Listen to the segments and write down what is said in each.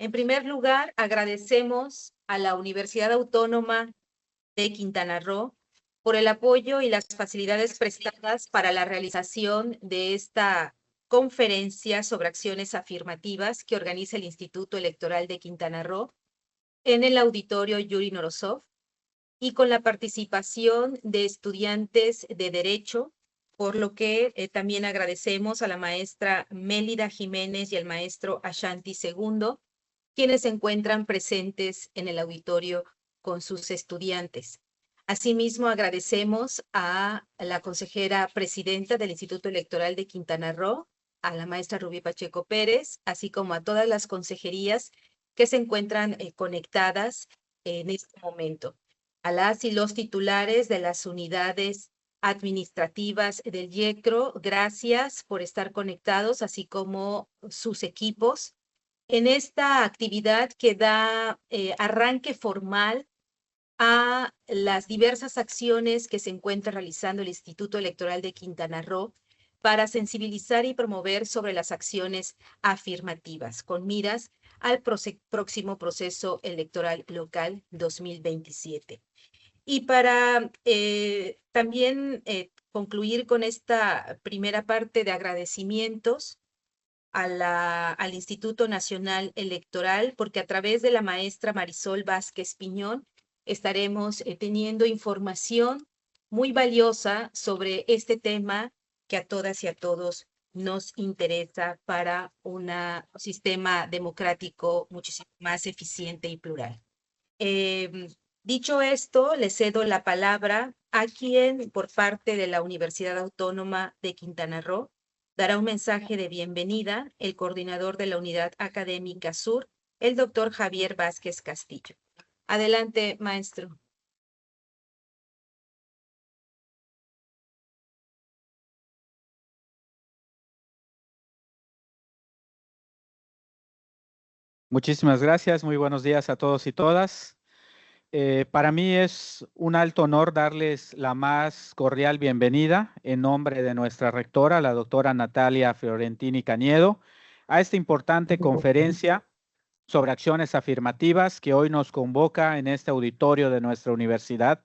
En primer lugar, agradecemos a la Universidad Autónoma de Quintana Roo por el apoyo y las facilidades prestadas para la realización de esta conferencia sobre acciones afirmativas que organiza el Instituto Electoral de Quintana Roo en el auditorio Yuri Norosov y con la participación de estudiantes de Derecho, por lo que también agradecemos a la maestra Mélida Jiménez y al maestro Ashanti Segundo, quienes se encuentran presentes en el auditorio con sus estudiantes. Asimismo, agradecemos a la consejera presidenta del Instituto Electoral de Quintana Roo, a la maestra Rubí Pacheco Pérez, así como a todas las consejerías que se encuentran conectadas en este momento. A las y los titulares de las unidades administrativas del YECRO, gracias por estar conectados, así como sus equipos, en esta actividad que da arranque formal a las diversas acciones que se encuentra realizando el Instituto Electoral de Quintana Roo para sensibilizar y promover sobre las acciones afirmativas, con miras al próximo proceso electoral local 2027. Y para también concluir con esta primera parte de agradecimientos al Instituto Nacional Electoral, porque a través de la maestra Marisol Vázquez Piñón estaremos teniendo información muy valiosa sobre este tema que a todas y a todos nos interesa para un sistema democrático muchísimo más eficiente y plural. Dicho esto, le cedo la palabra a quien, por parte de la Universidad Autónoma de Quintana Roo, dará un mensaje de bienvenida el coordinador de la Unidad Académica Sur, el doctor Javier Vázquez Castillo. Adelante, maestro. Muchísimas gracias, muy buenos días a todos y todas. Para mí es un alto honor darles la más cordial bienvenida en nombre de nuestra rectora, la doctora Natalia Fiorentini Cañedo, a esta importante conferencia sobre acciones afirmativas que hoy nos convoca en este auditorio de nuestra universidad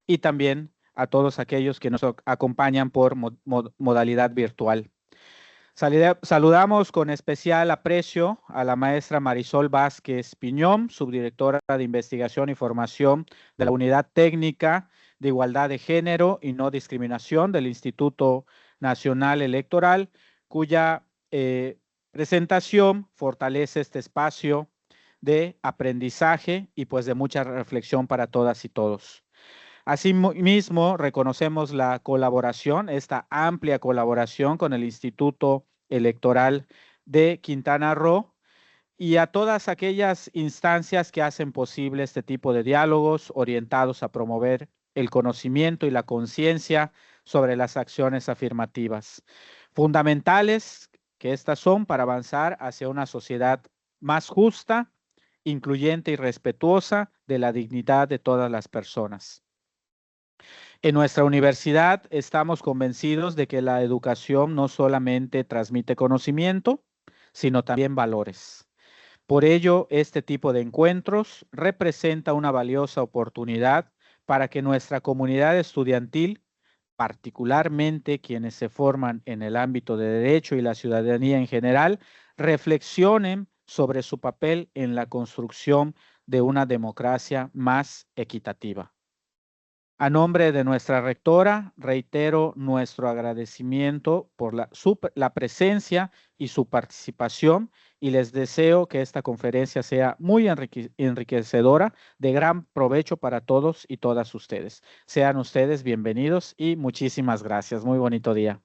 y también a todos aquellos que nos acompañan por modalidad virtual. Saludamos con especial aprecio a la maestra Marisol Vázquez Piñón, subdirectora de Investigación y Formación de la Unidad Técnica de Igualdad de Género y No Discriminación del Instituto Nacional Electoral, cuya presentación fortalece este espacio de aprendizaje y pues de mucha reflexión para todas y todos. Asimismo, reconocemos la colaboración, esta amplia colaboración con el Instituto Electoral de Quintana Roo y a todas aquellas instancias que hacen posible este tipo de diálogos orientados a promover el conocimiento y la conciencia sobre las acciones afirmativas. Fundamentales que estas son para avanzar hacia una sociedad más justa, incluyente y respetuosa de la dignidad de todas las personas. En nuestra universidad estamos convencidos de que la educación no solamente transmite conocimiento, sino también valores. Por ello, este tipo de encuentros representa una valiosa oportunidad para que nuestra comunidad estudiantil, particularmente quienes se forman en el ámbito de derecho y la ciudadanía en general, reflexionen sobre su papel en la construcción de una democracia más equitativa. A nombre de nuestra rectora, reitero nuestro agradecimiento por la presencia y su participación y les deseo que esta conferencia sea muy enriquecedora, de gran provecho para todos y todas ustedes. Sean ustedes bienvenidos y muchísimas gracias. Muy bonito día.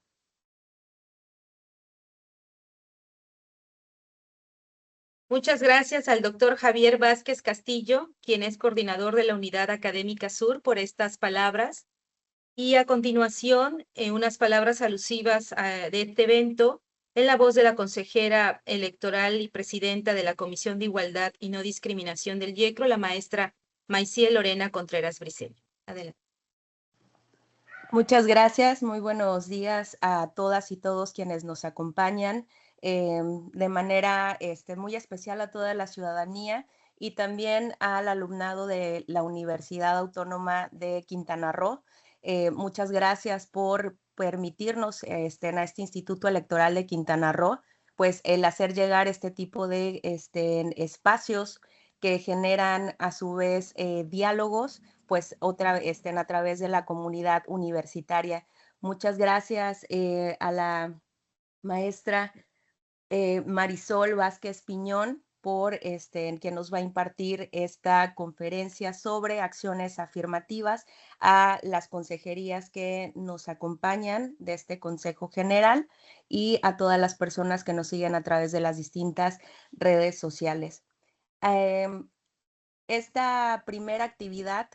Muchas gracias al doctor Javier Vázquez Castillo, quien es coordinador de la Unidad Académica Sur, por estas palabras. Y a continuación, unas palabras alusivas de este evento, en la voz de la consejera electoral y presidenta de la Comisión de Igualdad y No Discriminación del YECRO, la maestra Maiciel Lorena Contreras Briceño. Adelante. Muchas gracias, muy buenos días a todas y todos quienes nos acompañan, de manera muy especial a toda la ciudadanía y también al alumnado de la Universidad Autónoma de Quintana Roo. Muchas gracias por permitirnos a este Instituto Electoral de Quintana Roo, pues el hacer llegar este tipo de espacios que generan a su vez diálogos pues a través de la comunidad universitaria. Muchas gracias a la maestra Marisol Vázquez Piñón por que nos va a impartir esta conferencia sobre acciones afirmativas, a las consejerías que nos acompañan de este Consejo General y a todas las personas que nos siguen a través de las distintas redes sociales. Esta primera actividad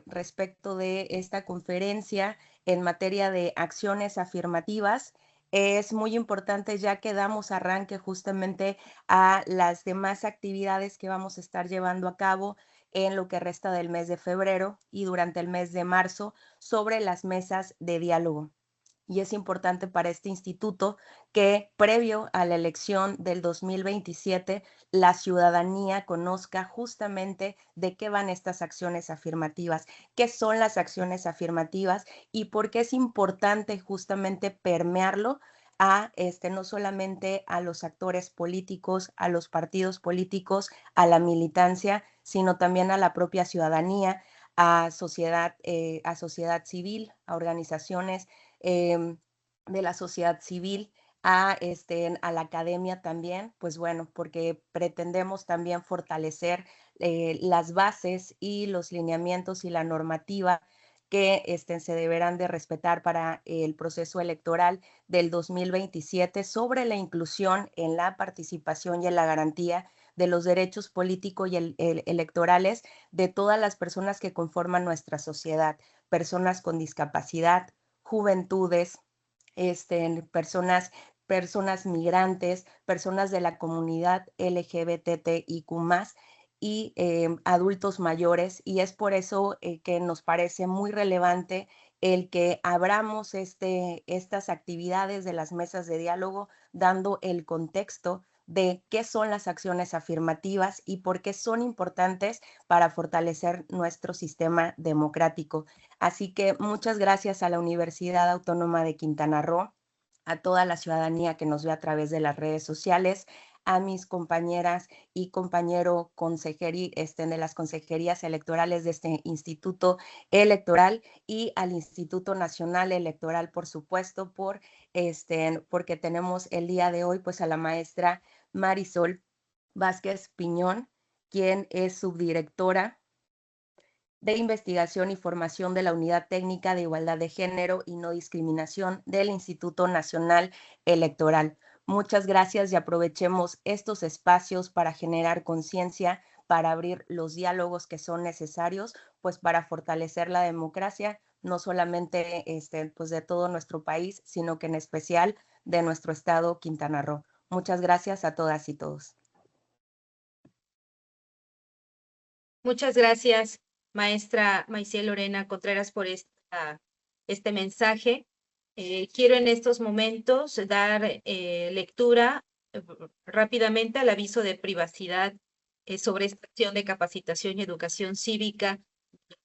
respecto de esta conferencia en materia de acciones afirmativas es muy importante, ya que damos arranque justamente a las demás actividades que vamos a estar llevando a cabo en lo que resta del mes de febrero y durante el mes de marzo sobre las mesas de diálogo. Y es importante para este instituto que previo a la elección del 2027, la ciudadanía conozca justamente de qué van estas acciones afirmativas, qué son las acciones afirmativas y por qué es importante justamente permearlo a no solamente a los actores políticos, a los partidos políticos, a la militancia, sino también a la propia ciudadanía, a sociedad civil, a organizaciones de la sociedad civil, a la academia también, pues bueno, porque pretendemos también fortalecer las bases y los lineamientos y la normativa que se deberán de respetar para el proceso electoral del 2027 sobre la inclusión en la participación y en la garantía de los derechos políticos y electorales de todas las personas que conforman nuestra sociedad, personas con discapacidad, juventudes, personas migrantes, personas de la comunidad LGBTIQ+, y adultos mayores, y es por eso que nos parece muy relevante el que abramos estas actividades de las mesas de diálogo, dando el contexto de qué son las acciones afirmativas y por qué son importantes para fortalecer nuestro sistema democrático. Así que muchas gracias a la Universidad Autónoma de Quintana Roo, a toda la ciudadanía que nos ve a través de las redes sociales, a mis compañeras y compañero de las consejerías electorales de este Instituto Electoral y al Instituto Nacional Electoral, por supuesto, porque tenemos el día de hoy pues a la maestra Marisol Vázquez Piñón, quien es subdirectora de Investigación y Formación de la Unidad Técnica de Igualdad de Género y No Discriminación del Instituto Nacional Electoral. Muchas gracias y aprovechemos estos espacios para generar conciencia, para abrir los diálogos que son necesarios, pues para fortalecer la democracia, no solamente pues de todo nuestro país, sino que en especial de nuestro estado Quintana Roo. Muchas gracias a todas y todos. Muchas gracias, maestra Maiciel Lorena Contreras, por este mensaje. Quiero en estos momentos dar lectura rápidamente al aviso de privacidad sobre esta acción de capacitación y educación cívica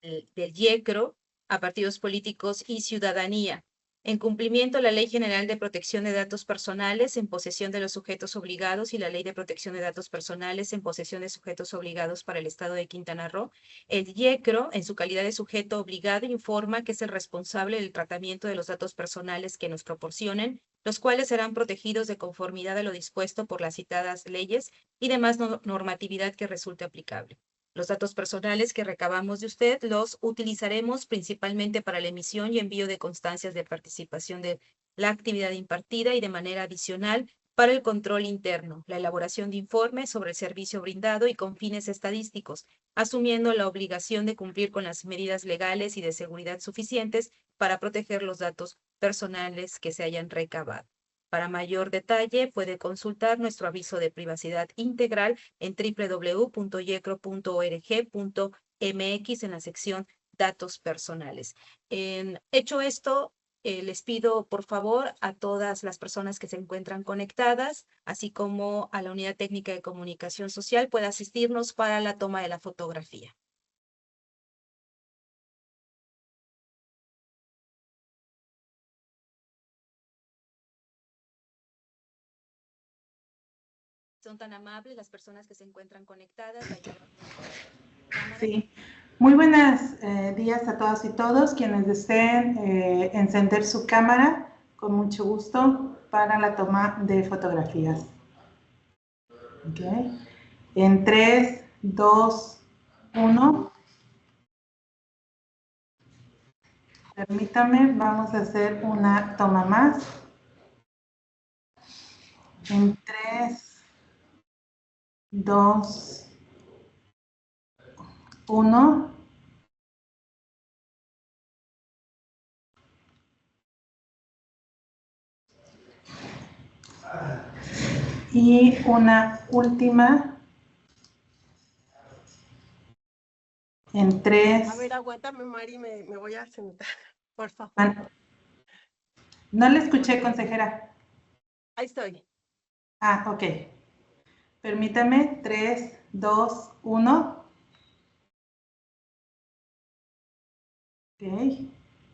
del IECRO a partidos políticos y ciudadanía. En cumplimiento a la Ley General de Protección de Datos Personales en posesión de los sujetos obligados y la Ley de Protección de Datos Personales en posesión de sujetos obligados para el Estado de Quintana Roo, el IECRO, en su calidad de sujeto obligado, informa que es el responsable del tratamiento de los datos personales que nos proporcionen, los cuales serán protegidos de conformidad a lo dispuesto por las citadas leyes y demás normatividad que resulte aplicable. Los datos personales que recabamos de usted los utilizaremos principalmente para la emisión y envío de constancias de participación de la actividad impartida y de manera adicional para el control interno, la elaboración de informes sobre el servicio brindado y con fines estadísticos, asumiendo la obligación de cumplir con las medidas legales y de seguridad suficientes para proteger los datos personales que se hayan recabado. Para mayor detalle, puede consultar nuestro aviso de privacidad integral en www.yecro.org.mx en la sección datos personales. Hecho esto, les pido por favor a todas las personas que se encuentran conectadas, así como a la Unidad Técnica de Comunicación Social, pueda asistirnos para la toma de la fotografía. Son tan amables las personas que se encuentran conectadas. Sí. Muy buenos días a todas y todos. Quienes deseen encender su cámara, con mucho gusto, para la toma de fotografías. Okay. En 3, 2, 1. Permítame, vamos a hacer una toma más. En 3, 2, 1. Y una última. En 3. A ver, aguántame, Mari, me voy a sentar, por favor. No le escuché, consejera. Ahí estoy. Ah, ok. Permítame, 3, 2, 1. Ok.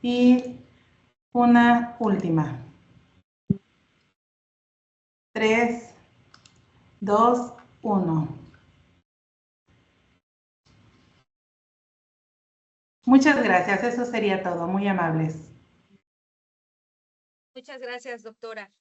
Y una última. 3, 2, 1. Muchas gracias, eso sería todo. Muy amables. Muchas gracias, doctora.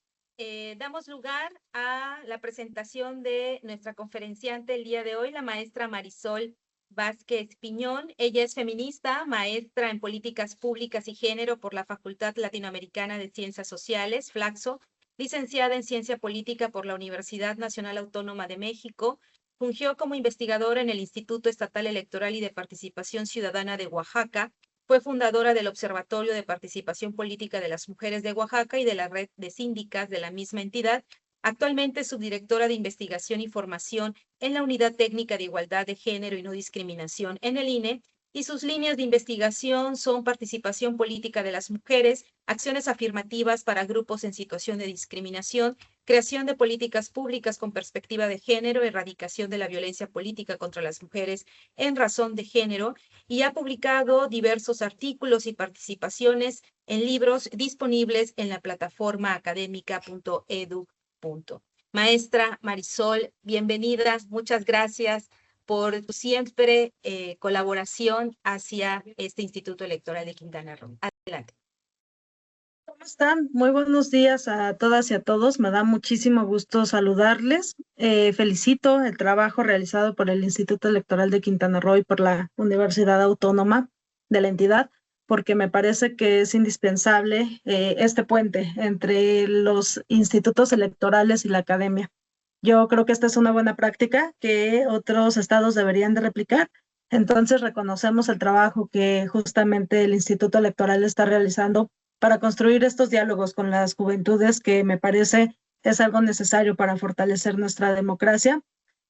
Damos lugar a la presentación de nuestra conferenciante el día de hoy, la maestra Marisol Vázquez Piñón. Ella es feminista, maestra en políticas públicas y género por la Facultad Latinoamericana de Ciencias Sociales, Flaxo, licenciada en Ciencia Política por la Universidad Nacional Autónoma de México. Fungió como investigadora en el Instituto Estatal Electoral y de Participación Ciudadana de Oaxaca. Fue fundadora del Observatorio de Participación Política de las Mujeres de Oaxaca y de la red de síndicas de la misma entidad. Actualmente es subdirectora de Investigación y Formación en la Unidad Técnica de Igualdad de Género y No Discriminación en el INE, y sus líneas de investigación son participación política de las mujeres, acciones afirmativas para grupos en situación de discriminación, creación de políticas públicas con perspectiva de género, erradicación de la violencia política contra las mujeres en razón de género, y ha publicado diversos artículos y participaciones en libros disponibles en la plataforma académica.edu. Maestra Marisol, bienvenida, muchas gracias por tu siempre colaboración hacia este Instituto Electoral de Quintana Roo. Adelante. ¿Cómo están? Muy buenos días a todas y a todos. Me da muchísimo gusto saludarles. Felicito el trabajo realizado por el Instituto Electoral de Quintana Roo y por la Universidad Autónoma de la entidad, porque me parece que es indispensable este puente entre los institutos electorales y la academia. Yo creo que esta es una buena práctica que otros estados deberían de replicar. Entonces reconocemos el trabajo que justamente el Instituto Electoral está realizando para construir estos diálogos con las juventudes, que me parece es algo necesario para fortalecer nuestra democracia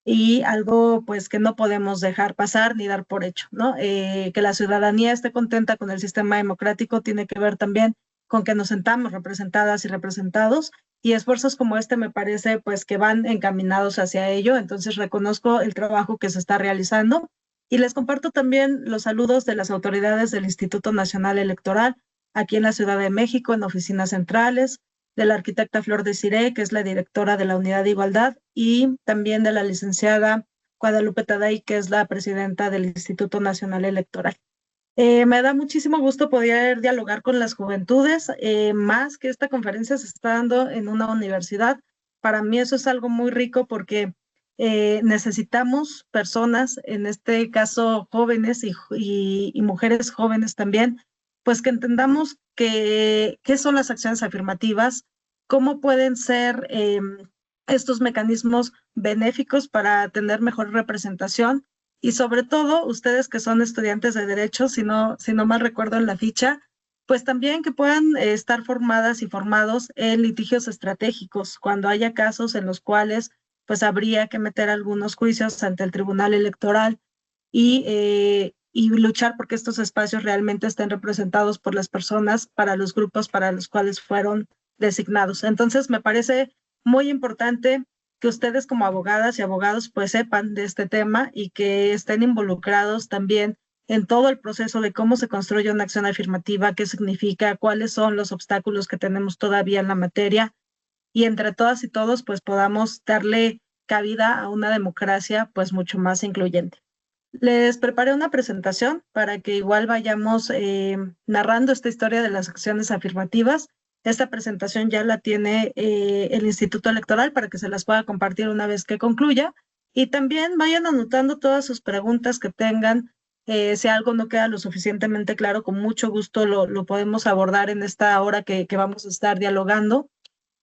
y algo pues que no podemos dejar pasar ni dar por hecho, ¿no? Que la ciudadanía esté contenta con el sistema democrático tiene que ver también con que nos sentamos representadas y representados, y esfuerzos como este me parece pues que van encaminados hacia ello. Entonces reconozco el trabajo que se está realizando y les comparto también los saludos de las autoridades del Instituto Nacional Electoral aquí en la Ciudad de México, en oficinas centrales, de la arquitecta Flor Desiré, que es la directora de la Unidad de Igualdad, y también de la licenciada Guadalupe Taday, que es la presidenta del Instituto Nacional Electoral. Me da muchísimo gusto poder dialogar con las juventudes, más que esta conferencia se está dando en una universidad. Para mí eso es algo muy rico porque necesitamos personas, en este caso jóvenes y mujeres jóvenes también, pues que entendamos qué son las acciones afirmativas, cómo pueden ser estos mecanismos benéficos para tener mejor representación. Y sobre todo, ustedes que son estudiantes de Derecho, si no mal recuerdo en la ficha, pues también que puedan estar formadas y formados en litigios estratégicos, cuando haya casos en los cuales pues habría que meter algunos juicios ante el Tribunal Electoral y y luchar porque estos espacios realmente estén representados por las personas para los grupos para los cuales fueron designados. Entonces, me parece muy importante que ustedes como abogadas y abogados pues sepan de este tema y que estén involucrados también en todo el proceso de cómo se construye una acción afirmativa, qué significa, cuáles son los obstáculos que tenemos todavía en la materia y entre todas y todos pues podamos darle cabida a una democracia pues mucho más incluyente. Les preparé una presentación para que igual vayamos narrando esta historia de las acciones afirmativas. Esta presentación ya la tiene el Instituto Electoral para que se las pueda compartir una vez que concluya. Y también vayan anotando todas sus preguntas que tengan. Si algo no queda lo suficientemente claro, con mucho gusto lo podemos abordar en esta hora que vamos a estar dialogando,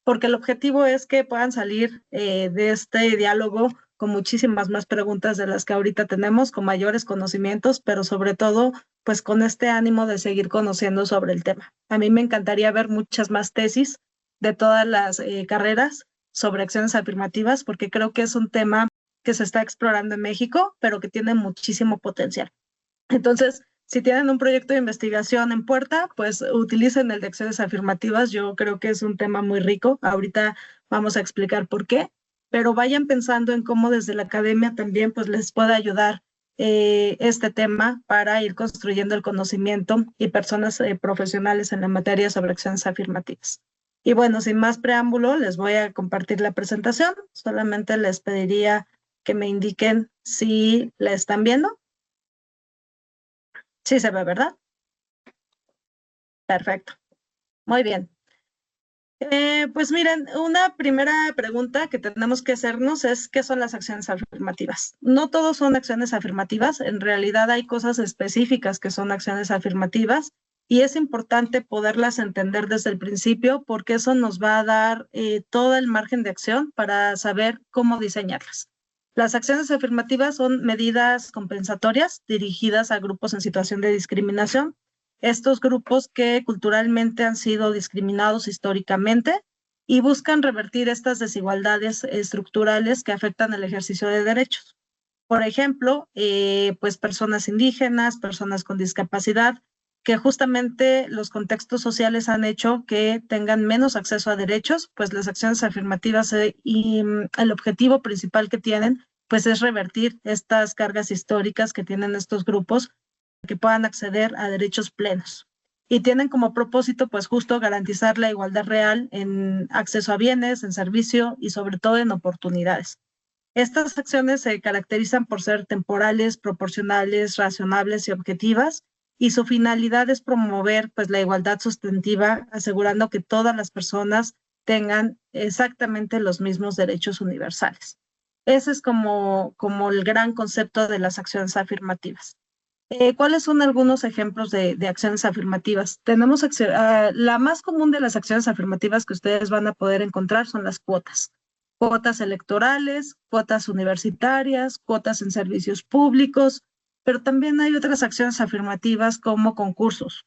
porque el objetivo es que puedan salir de este diálogo con muchísimas más preguntas de las que ahorita tenemos, con mayores conocimientos, pero sobre todo, pues con este ánimo de seguir conociendo sobre el tema. A mí me encantaría ver muchas más tesis de todas las carreras sobre acciones afirmativas, porque creo que es un tema que se está explorando en México, pero que tiene muchísimo potencial. Entonces, si tienen un proyecto de investigación en puerta, pues utilicen el de acciones afirmativas. Yo creo que es un tema muy rico. Ahorita vamos a explicar por qué, pero vayan pensando en cómo desde la academia también pues les puede ayudar este tema para ir construyendo el conocimiento y personas profesionales en la materia sobre acciones afirmativas. Y bueno, sin más preámbulo, les voy a compartir la presentación. Solamente les pediría que me indiquen si la están viendo. Sí se ve, ¿verdad? Perfecto. Muy bien. Pues miren, una primera pregunta que tenemos que hacernos es ¿qué son las acciones afirmativas? No todos son acciones afirmativas, en realidad hay cosas específicas que son acciones afirmativas y es importante poderlas entender desde el principio porque eso nos va a dar todo el margen de acción para saber cómo diseñarlas. Las acciones afirmativas son medidas compensatorias dirigidas a grupos en situación de discriminación. Estos grupos que culturalmente han sido discriminados históricamente y buscan revertir estas desigualdades estructurales que afectan el ejercicio de derechos. Por ejemplo, pues personas indígenas, personas con discapacidad, que justamente los contextos sociales han hecho que tengan menos acceso a derechos, pues las acciones afirmativas y el objetivo principal que tienen, pues es revertir estas cargas históricas que tienen estos grupos que puedan acceder a derechos plenos. Y tienen como propósito, pues justo garantizar la igualdad real en acceso a bienes, en servicio y sobre todo en oportunidades. Estas acciones se caracterizan por ser temporales, proporcionales, razonables y objetivas, y su finalidad es promover pues la igualdad sustantiva, asegurando que todas las personas tengan exactamente los mismos derechos universales. Ese es como el gran concepto de las acciones afirmativas. ¿Cuáles son algunos ejemplos de acciones afirmativas? Tenemos la más común de las acciones afirmativas que ustedes van a poder encontrar son las cuotas. Cuotas electorales, cuotas universitarias, cuotas en servicios públicos, pero también hay otras acciones afirmativas como concursos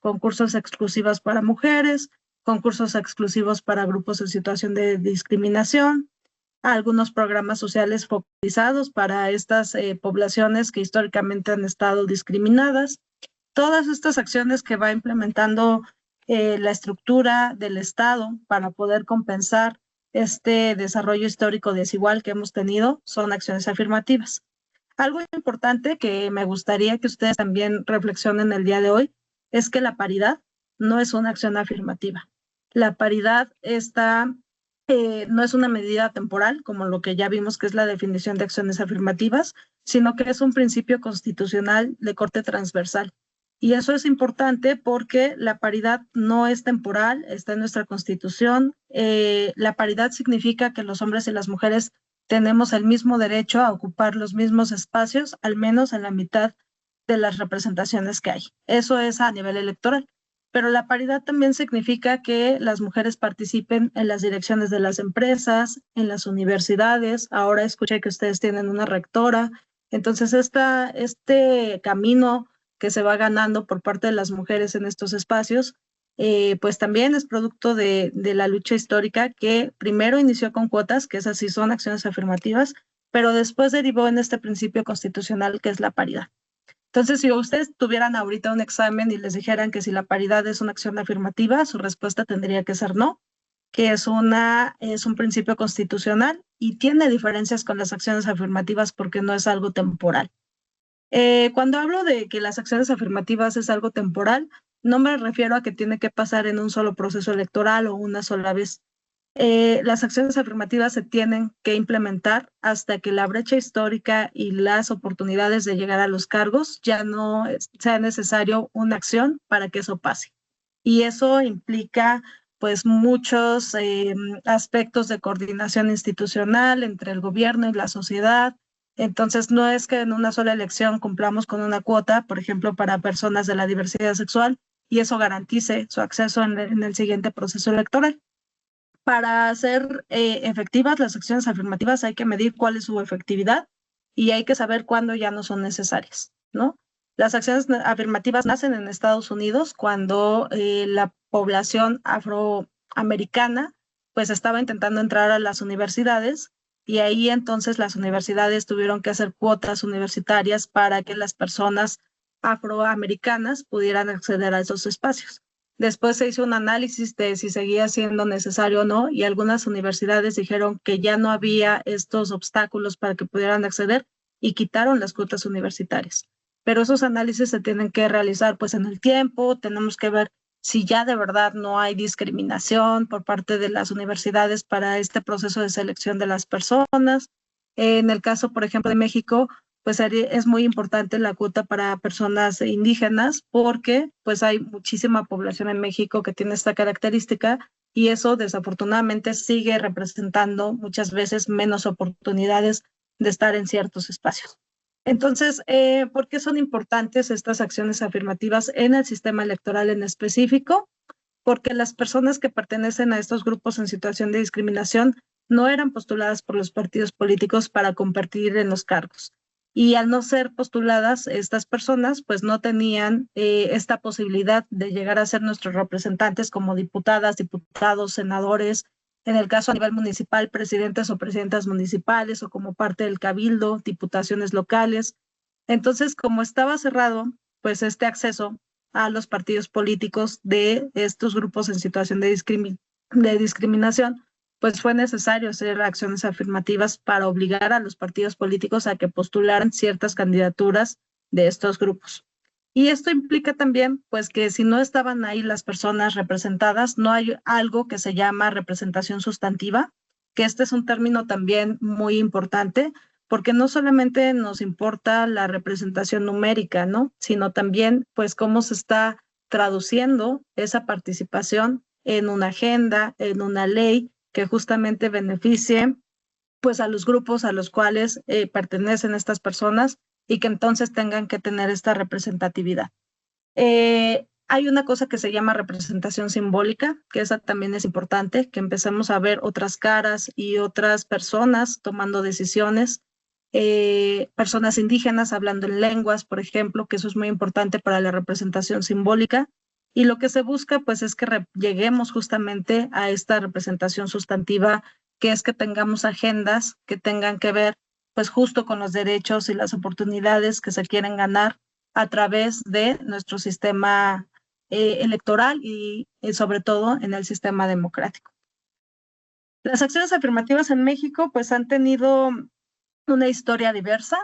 exclusivos para mujeres, concursos exclusivos para grupos en situación de discriminación, algunos programas sociales focalizados para estas poblaciones que históricamente han estado discriminadas. Todas estas acciones que va implementando la estructura del Estado para poder compensar este desarrollo histórico desigual que hemos tenido son acciones afirmativas. Algo importante que me gustaría que ustedes también reflexionen el día de hoy es que la paridad no es una acción afirmativa. La paridad no es una medida temporal, como lo que ya vimos que es la definición de acciones afirmativas, sino que es un principio constitucional de corte transversal. Y eso es importante porque la paridad no es temporal, está en nuestra Constitución. La paridad significa que los hombres y las mujeres tenemos el mismo derecho a ocupar los mismos espacios, al menos en la mitad de las representaciones que hay. Eso es a nivel electoral. Pero la paridad también significa que las mujeres participen en las direcciones de las empresas, en las universidades. Ahora escuché que ustedes tienen una rectora. Entonces, este camino que se va ganando por parte de las mujeres en estos espacios, pues también es producto de la lucha histórica que primero inició con cuotas, que esas sí son acciones afirmativas, pero después derivó en este principio constitucional que es la paridad. Entonces, si ustedes tuvieran ahorita un examen y les dijeran que si la paridad es una acción afirmativa, su respuesta tendría que ser no, que es un principio constitucional y tiene diferencias con las acciones afirmativas porque no es algo temporal. Cuando hablo de que las acciones afirmativas es algo temporal, no me refiero a que tiene que pasar en un solo proceso electoral o una sola vez. Las acciones afirmativas se tienen que implementar hasta que la brecha histórica y las oportunidades de llegar a los cargos ya no sea necesario una acción para que eso pase. Y eso implica pues muchos aspectos de coordinación institucional entre el gobierno y la sociedad. Entonces, no es que en una sola elección cumplamos con una cuota, por ejemplo, para personas de la diversidad sexual, y eso garantice su acceso en el siguiente proceso electoral. Para ser efectivas las acciones afirmativas hay que medir cuál es su efectividad y hay que saber cuándo ya no son necesarias, ¿no? Las acciones afirmativas nacen en Estados Unidos cuando la población afroamericana pues estaba intentando entrar a las universidades y ahí entonces las universidades tuvieron que hacer cuotas universitarias para que las personas afroamericanas pudieran acceder a esos espacios. Después se hizo un análisis de si seguía siendo necesario o no y algunas universidades dijeron que ya no había estos obstáculos para que pudieran acceder y quitaron las cuotas universitarias. Pero esos análisis se tienen que realizar pues en el tiempo, tenemos que ver si ya de verdad no hay discriminación por parte de las universidades para este proceso de selección de las personas. En el caso, por ejemplo, de México, pues es muy importante la cuota para personas indígenas porque pues hay muchísima población en México que tiene esta característica y eso desafortunadamente sigue representando muchas veces menos oportunidades de estar en ciertos espacios. Entonces, ¿por qué son importantes estas acciones afirmativas en el sistema electoral en específico? Porque las personas que pertenecen a estos grupos en situación de discriminación no eran postuladas por los partidos políticos para competir en los cargos. Y al no ser postuladas, estas personas pues no tenían esta posibilidad de llegar a ser nuestros representantes como diputadas, diputados, senadores, en el caso a nivel municipal, presidentes o presidentas municipales o como parte del cabildo, diputaciones locales. Entonces, como estaba cerrado, pues este acceso a los partidos políticos de estos grupos en situación de discriminación, pues fue necesario hacer acciones afirmativas para obligar a los partidos políticos a que postularan ciertas candidaturas de estos grupos. Y esto implica también, pues, que si no estaban ahí las personas representadas, no hay algo que se llama representación sustantiva, que este es un término también muy importante, porque no solamente nos importa la representación numérica, ¿no? Sino también, pues, cómo se está traduciendo esa participación en una agenda, en una ley que justamente beneficie, pues, a los grupos a los cuales pertenecen estas personas y que entonces tengan que tener esta representatividad. Hay una cosa que se llama representación simbólica, que esa también es importante, que empecemos a ver otras caras y otras personas tomando decisiones, personas indígenas hablando en lenguas, por ejemplo, que eso es muy importante para la representación simbólica. Y lo que se busca, pues, es que lleguemos justamente a esta representación sustantiva, que es que tengamos agendas que tengan que ver pues justo con los derechos y las oportunidades que se quieren ganar a través de nuestro sistema electoral y sobre todo en el sistema democrático. Las acciones afirmativas en México pues han tenido una historia diversa.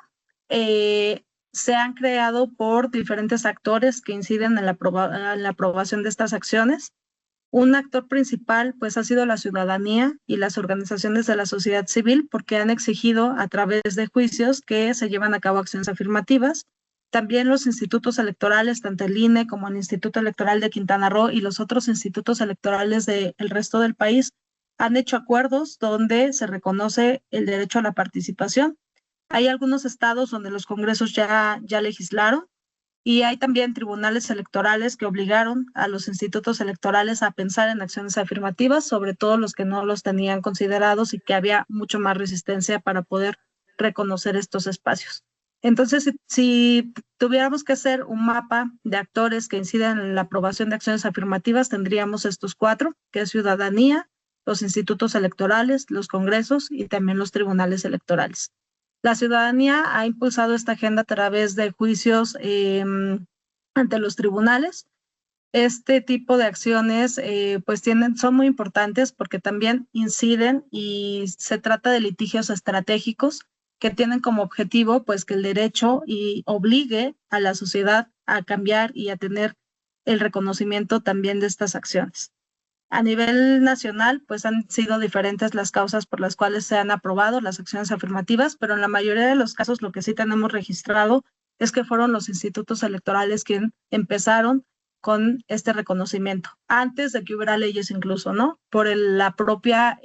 Se han creado por diferentes actores que inciden en la aprobación de estas acciones. Un actor principal pues ha sido la ciudadanía y las organizaciones de la sociedad civil porque han exigido a través de juicios que se llevan a cabo acciones afirmativas. También los institutos electorales, tanto el INE como el Instituto Electoral de Quintana Roo y los otros institutos electorales del resto del país han hecho acuerdos donde se reconoce el derecho a la participación. Hay algunos estados donde los congresos ya legislaron. Y hay también tribunales electorales que obligaron a los institutos electorales a pensar en acciones afirmativas, sobre todo los que no los tenían considerados y que había mucho más resistencia para poder reconocer estos espacios. Entonces, si tuviéramos que hacer un mapa de actores que inciden en la aprobación de acciones afirmativas, tendríamos estos 4, que es ciudadanía, los institutos electorales, los congresos y también los tribunales electorales. La ciudadanía ha impulsado esta agenda a través de juicios ante los tribunales. Este tipo de acciones pues son muy importantes porque también inciden y se trata de litigios estratégicos que tienen como objetivo pues que el derecho obligue a la sociedad a cambiar y a tener el reconocimiento también de estas acciones. A nivel nacional, pues han sido diferentes las causas por las cuales se han aprobado las acciones afirmativas, pero en la mayoría de los casos lo que sí tenemos registrado es que fueron los institutos electorales quienes empezaron con este reconocimiento, antes de que hubiera leyes incluso, ¿no? Por la propia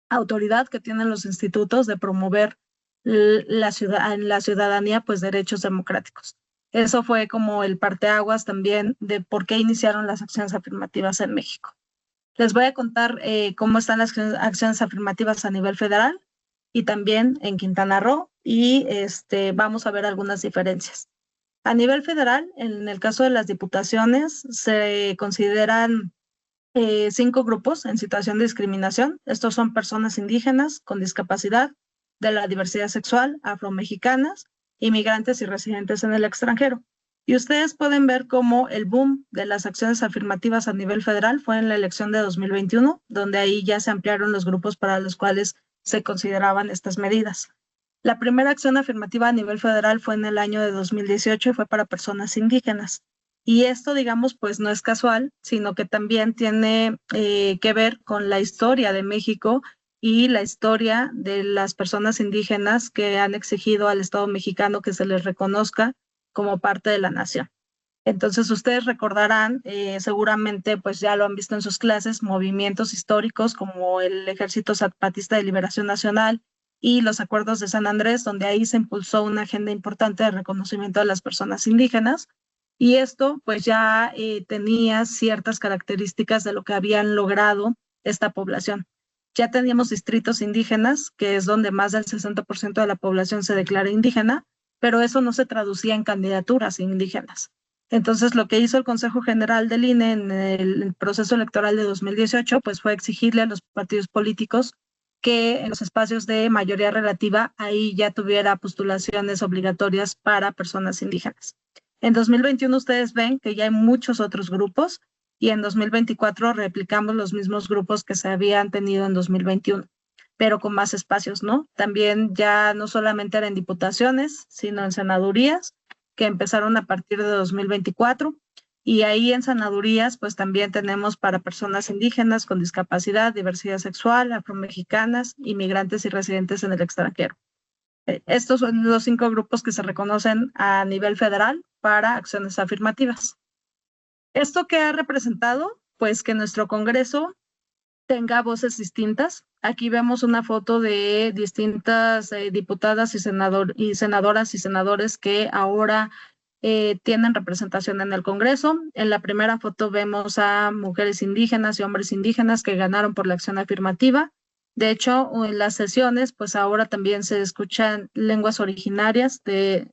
autoridad que tienen los institutos de promover en la ciudadanía, pues derechos democráticos. Eso fue como el parteaguas también de por qué iniciaron las acciones afirmativas en México. Les voy a contar cómo están las acciones afirmativas a nivel federal y también en Quintana Roo y vamos a ver algunas diferencias. A nivel federal, en el caso de las diputaciones, se consideran 5 grupos en situación de discriminación. Estos son personas indígenas con discapacidad, de la diversidad sexual, afromexicanas, inmigrantes y residentes en el extranjero. Y ustedes pueden ver cómo el boom de las acciones afirmativas a nivel federal fue en la elección de 2021, donde ahí ya se ampliaron los grupos para los cuales se consideraban estas medidas. La primera acción afirmativa a nivel federal fue en el año de 2018 y fue para personas indígenas. Y esto, digamos, pues no es casual, sino que también tiene que ver con la historia de México y la historia de las personas indígenas que han exigido al Estado mexicano que se les reconozca como parte de la nación. Entonces ustedes recordarán, seguramente pues ya lo han visto en sus clases, movimientos históricos como el Ejército Zapatista de Liberación Nacional y los Acuerdos de San Andrés, donde ahí se impulsó una agenda importante de reconocimiento de las personas indígenas. Y esto pues ya tenía ciertas características de lo que habían logrado esta población. Ya teníamos distritos indígenas, que es donde más del 60% de la población se declara indígena, pero eso no se traducía en candidaturas indígenas. Entonces, lo que hizo el Consejo General del INE en el proceso electoral de 2018, pues fue exigirle a los partidos políticos que en los espacios de mayoría relativa, ahí ya tuviera postulaciones obligatorias para personas indígenas. En 2021 ustedes ven que ya hay muchos otros grupos y en 2024 replicamos los mismos grupos que se habían tenido en 2021, pero con más espacios, ¿no? También ya no solamente eran diputaciones, sino en senadurías, que empezaron a partir de 2024, y ahí en senadurías, pues también tenemos para personas indígenas con discapacidad, diversidad sexual, afromexicanas, inmigrantes y residentes en el extranjero. Estos son los 5 grupos que se reconocen a nivel federal para acciones afirmativas. ¿Esto qué ha representado? Pues que nuestro Congreso tenga voces distintas. Aquí vemos una foto de distintas diputadas y senadoras y senadores que ahora tienen representación en el Congreso. En la primera foto vemos a mujeres indígenas y hombres indígenas que ganaron por la acción afirmativa. De hecho, en las sesiones, pues ahora también se escuchan lenguas originarias de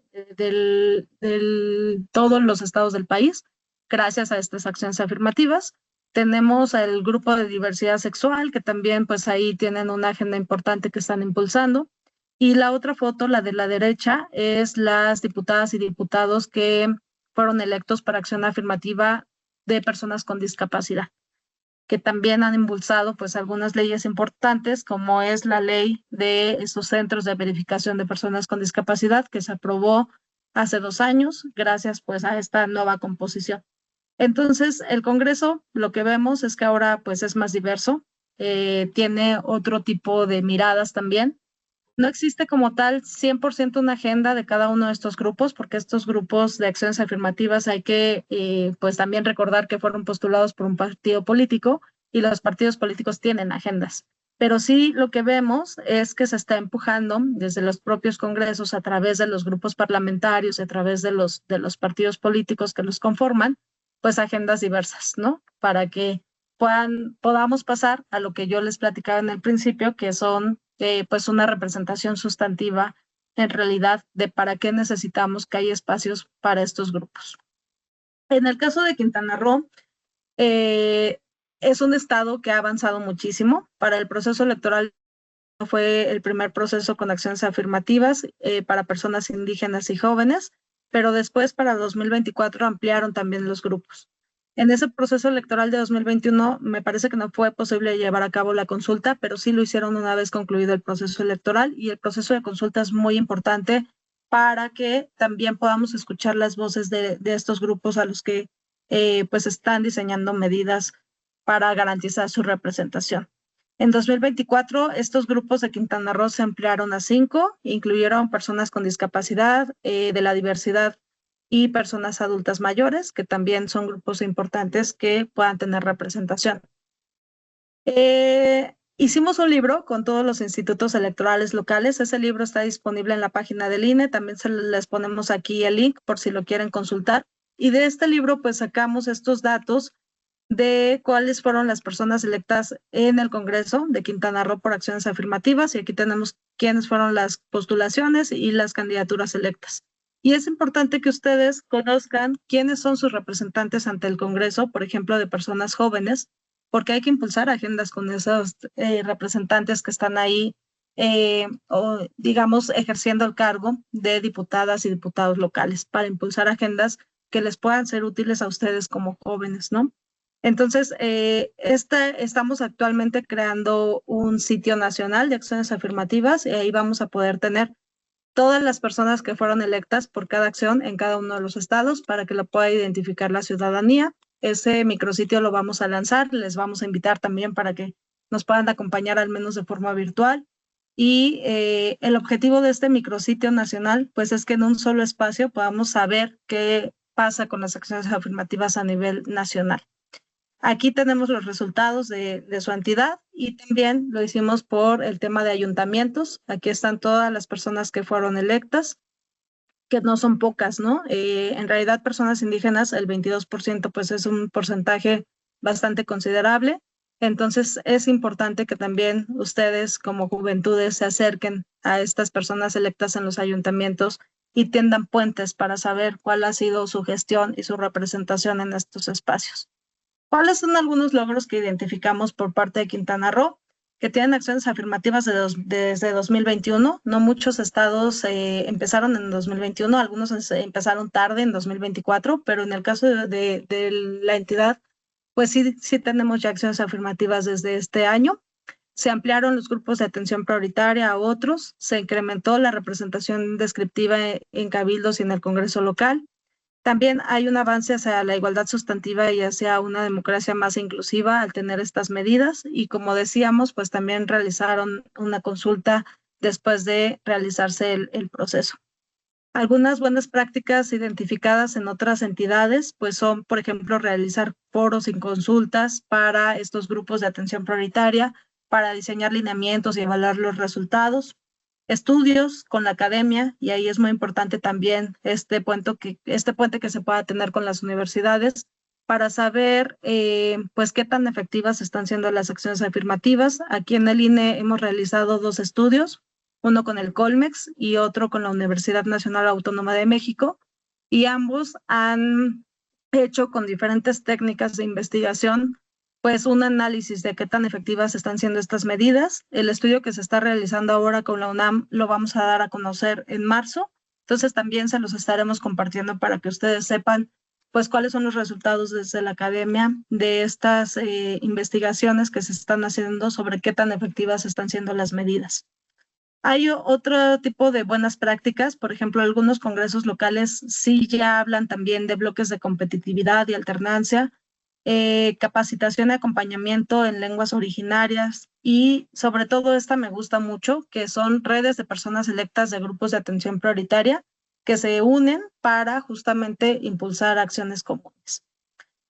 todos los estados del país, gracias a estas acciones afirmativas. Tenemos el grupo de diversidad sexual, que también pues ahí tienen una agenda importante que están impulsando. Y la otra foto, la de la derecha, es las diputadas y diputados que fueron electos para acción afirmativa de personas con discapacidad, que también han impulsado pues algunas leyes importantes, como es la ley de estos centros de verificación de personas con discapacidad, que se aprobó hace 2 años, gracias pues a esta nueva composición. Entonces, el Congreso, lo que vemos es que ahora pues es más diverso, tiene otro tipo de miradas también. No existe como tal 100% una agenda de cada uno de estos grupos, porque estos grupos de acciones afirmativas hay que pues también recordar que fueron postulados por un partido político y los partidos políticos tienen agendas. Pero sí lo que vemos es que se está empujando desde los propios congresos a través de los grupos parlamentarios, a través de los partidos políticos que los conforman, pues agendas diversas, ¿no? Para que podamos pasar a lo que yo les platicaba en el principio, que son pues una representación sustantiva en realidad de para qué necesitamos que haya espacios para estos grupos. En el caso de Quintana Roo, es un estado que ha avanzado muchísimo. Para el proceso electoral fue el primer proceso con acciones afirmativas para personas indígenas y jóvenes, pero después para 2024 ampliaron también los grupos. En ese proceso electoral de 2021 me parece que no fue posible llevar a cabo la consulta, pero sí lo hicieron una vez concluido el proceso electoral, y el proceso de consulta es muy importante para que también podamos escuchar las voces de estos grupos a los que pues están diseñando medidas para garantizar su representación. En 2024, estos grupos de Quintana Roo se ampliaron a 5, incluyeron personas con discapacidad, de la diversidad y personas adultas mayores, que también son grupos importantes que puedan tener representación. Hicimos un libro con todos los institutos electorales locales. Ese libro está disponible en la página del INE. También les ponemos aquí el link por si lo quieren consultar. Y de este libro pues sacamos estos datos de cuáles fueron las personas electas en el Congreso de Quintana Roo por acciones afirmativas, y aquí tenemos quiénes fueron las postulaciones y las candidaturas electas. Y es importante que ustedes conozcan quiénes son sus representantes ante el Congreso, por ejemplo, de personas jóvenes, porque hay que impulsar agendas con esos representantes que están ahí, o digamos, ejerciendo el cargo de diputadas y diputados locales, para impulsar agendas que les puedan ser útiles a ustedes como jóvenes, ¿no? Entonces, estamos actualmente creando un sitio nacional de acciones afirmativas, y ahí vamos a poder tener todas las personas que fueron electas por cada acción en cada uno de los estados para que lo pueda identificar la ciudadanía. Ese micrositio lo vamos a lanzar, les vamos a invitar también para que nos puedan acompañar al menos de forma virtual. Y el objetivo de este micrositio nacional pues es que en un solo espacio podamos saber qué pasa con las acciones afirmativas a nivel nacional. Aquí tenemos los resultados de su entidad, y también lo hicimos por el tema de ayuntamientos. Aquí están todas las personas que fueron electas, que no son pocas, ¿no? En realidad, personas indígenas, el 22%, pues es un porcentaje bastante considerable. Entonces, es importante que también ustedes como juventudes se acerquen a estas personas electas en los ayuntamientos y tiendan puentes para saber cuál ha sido su gestión y su representación en estos espacios. ¿Cuáles son algunos logros que identificamos por parte de Quintana Roo? Que tienen acciones afirmativas desde 2021. No muchos estados empezaron en 2021, algunos empezaron tarde en 2024, pero en el caso de la entidad, pues sí tenemos ya acciones afirmativas desde este año. Se ampliaron los grupos de atención prioritaria a otros, se incrementó la representación descriptiva en cabildos y en el Congreso local. También hay un avance hacia la igualdad sustantiva y hacia una democracia más inclusiva al tener estas medidas, y como decíamos, pues también realizaron una consulta después de realizarse el proceso. Algunas buenas prácticas identificadas en otras entidades pues son, por ejemplo, realizar foros y consultas para estos grupos de atención prioritaria, para diseñar lineamientos y evaluar los resultados. Estudios con la academia, y ahí es muy importante también este puente que se pueda tener con las universidades para saber pues qué tan efectivas están siendo las acciones afirmativas. Aquí en el INE hemos realizado 2 estudios, uno con el Colmex y otro con la Universidad Nacional Autónoma de México, y ambos han hecho con diferentes técnicas de investigación pues un análisis de qué tan efectivas están siendo estas medidas. El estudio que se está realizando ahora con la UNAM lo vamos a dar a conocer en marzo, entonces también se los estaremos compartiendo para que ustedes sepan pues cuáles son los resultados desde la academia de estas investigaciones que se están haciendo sobre qué tan efectivas están siendo las medidas. Hay otro tipo de buenas prácticas, por ejemplo, algunos congresos locales sí ya hablan también de bloques de competitividad y alternancia, capacitación y acompañamiento en lenguas originarias, y sobre todo esta me gusta mucho, que son redes de personas electas de grupos de atención prioritaria que se unen para justamente impulsar acciones comunes.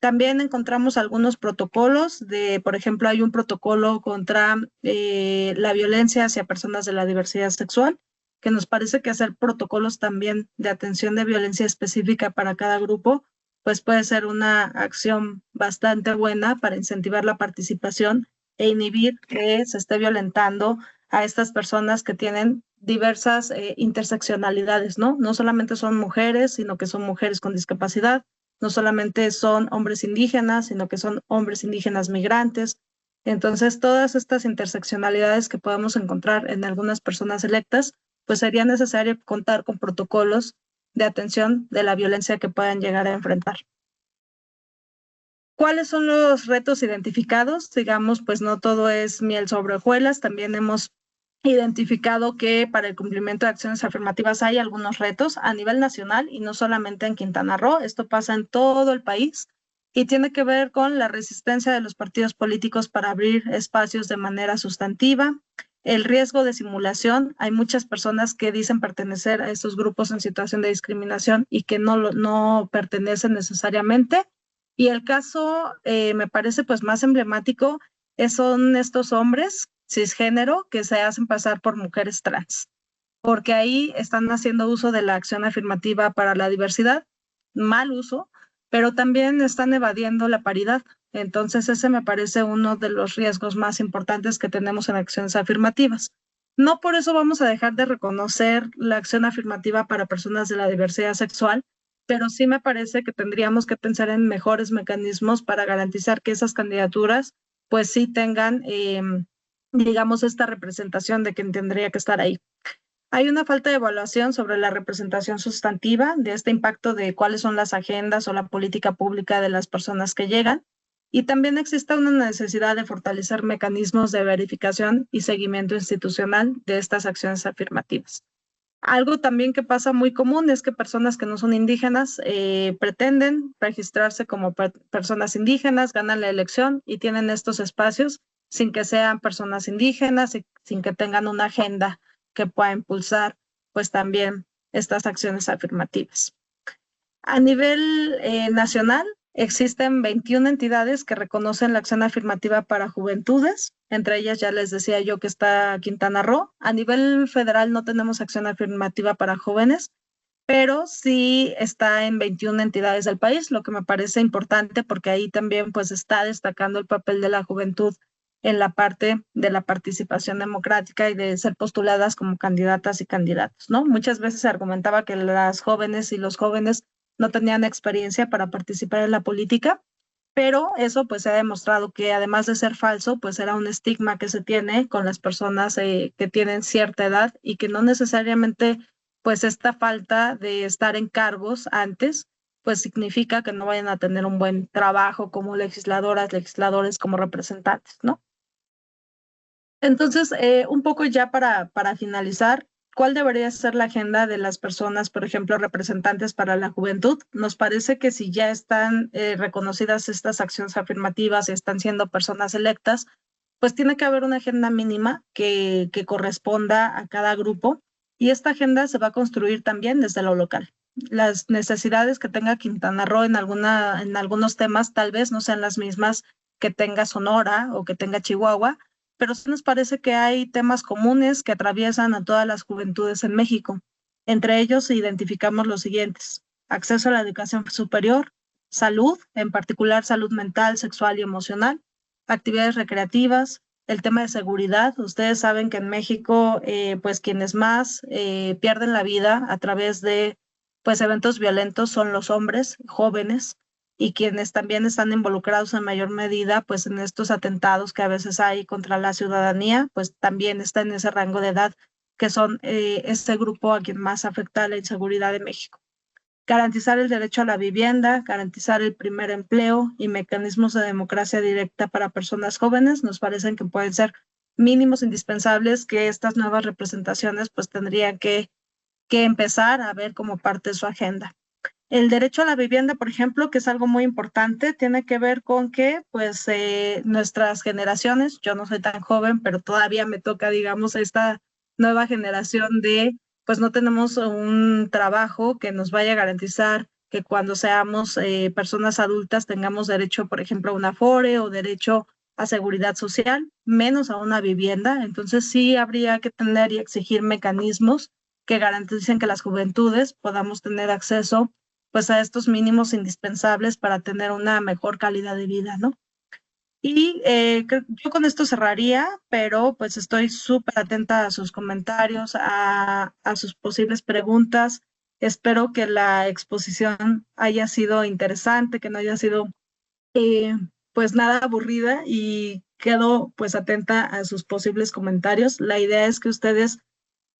También encontramos algunos protocolos por ejemplo, hay un protocolo contra la violencia hacia personas de la diversidad sexual, que nos parece que hacer protocolos también de atención de violencia específica para cada grupo pues puede ser una acción bastante buena para incentivar la participación e inhibir que se esté violentando a estas personas que tienen diversas interseccionalidades, ¿no? No solamente son mujeres, sino que son mujeres con discapacidad, no solamente son hombres indígenas, sino que son hombres indígenas migrantes, Entonces, todas estas interseccionalidades que podemos encontrar en algunas personas electas, pues sería necesario contar con protocolos de atención de la violencia que puedan llegar a enfrentar. ¿Cuáles son los retos identificados? Digamos, pues no todo es miel sobre hojuelas, también hemos identificado que para el cumplimiento de acciones afirmativas hay algunos retos a nivel nacional y no solamente en Quintana Roo, esto pasa en todo el país y tiene que ver con la resistencia de los partidos políticos para abrir espacios de manera sustantiva, el riesgo de simulación. Hay muchas personas que dicen pertenecer a estos grupos en situación de discriminación y que no pertenecen necesariamente. Y el caso me parece pues más emblemático son estos hombres cisgénero que se hacen pasar por mujeres trans, porque ahí están haciendo uso de la acción afirmativa para la diversidad, mal uso, pero también están evadiendo la paridad. Entonces ese me parece uno de los riesgos más importantes que tenemos en acciones afirmativas. No por eso vamos a dejar de reconocer la acción afirmativa para personas de la diversidad sexual, pero sí me parece que tendríamos que pensar en mejores mecanismos para garantizar que esas candidaturas pues sí tengan, digamos, esta representación de quien tendría que estar ahí. Hay una falta de evaluación sobre la representación sustantiva de este impacto de cuáles son las agendas o la política pública de las personas que llegan. Y también existe una necesidad de fortalecer mecanismos de verificación y seguimiento institucional de estas acciones afirmativas. Algo también que pasa muy común es que personas que no son indígenas pretenden registrarse como personas indígenas, ganan la elección y tienen estos espacios sin que sean personas indígenas y sin que tengan una agenda que pueda impulsar pues también estas acciones afirmativas. A nivel nacional, existen 21 entidades que reconocen la acción afirmativa para juventudes. Entre ellas ya les decía yo que está Quintana Roo. A nivel federal no tenemos acción afirmativa para jóvenes, pero sí está en 21 entidades del país, lo que me parece importante porque ahí también pues está destacando el papel de la juventud en la parte de la participación democrática y de ser postuladas como candidatas y candidatos, ¿no? Muchas veces se argumentaba que las jóvenes y los jóvenes no tenían experiencia para participar en la política, pero eso pues se ha demostrado que además de ser falso, pues era un estigma que se tiene con las personas que tienen cierta edad y que no necesariamente pues esta falta de estar en cargos antes, pues significa que no vayan a tener un buen trabajo como legisladoras, legisladores, como representantes, ¿no? Entonces, un poco ya para finalizar, ¿cuál debería ser la agenda de las personas, por ejemplo, representantes para la juventud? Nos parece que si ya están reconocidas estas acciones afirmativas y están siendo personas electas, pues tiene que haber una agenda mínima que corresponda a cada grupo y esta agenda se va a construir también desde lo local. Las necesidades que tenga Quintana Roo en algunos temas tal vez no sean las mismas que tenga Sonora o que tenga Chihuahua, pero sí nos parece que hay temas comunes que atraviesan a todas las juventudes en México. Entre ellos identificamos los siguientes: acceso a la educación superior, salud, en particular salud mental, sexual y emocional, actividades recreativas, el tema de seguridad. Ustedes saben que en México, pues quienes más pierden la vida a través de pues eventos violentos son los hombres jóvenes y quienes también están involucrados en mayor medida pues en estos atentados que a veces hay contra la ciudadanía, pues también está en ese rango de edad que son este grupo a quien más afecta la inseguridad de México. Garantizar el derecho a la vivienda, garantizar el primer empleo y mecanismos de democracia directa para personas jóvenes nos parecen que pueden ser mínimos indispensables que estas nuevas representaciones pues tendrían que empezar a ver como parte de su agenda. El derecho a la vivienda, por ejemplo, que es algo muy importante, tiene que ver con que pues nuestras generaciones, yo no soy tan joven, pero todavía me toca, digamos, esta nueva generación de pues no tenemos un trabajo que nos vaya a garantizar que cuando seamos personas adultas tengamos derecho, por ejemplo, a un Afore o derecho a seguridad social, menos a una vivienda. Entonces sí habría que tener y exigir mecanismos que garanticen que las juventudes podamos tener acceso pues a estos mínimos indispensables para tener una mejor calidad de vida, ¿no? Y yo con esto cerraría, pero pues estoy súper atenta a sus comentarios, a sus posibles preguntas. Espero que la exposición haya sido interesante, que no haya sido pues nada aburrida y quedo pues atenta a sus posibles comentarios. La idea es que ustedes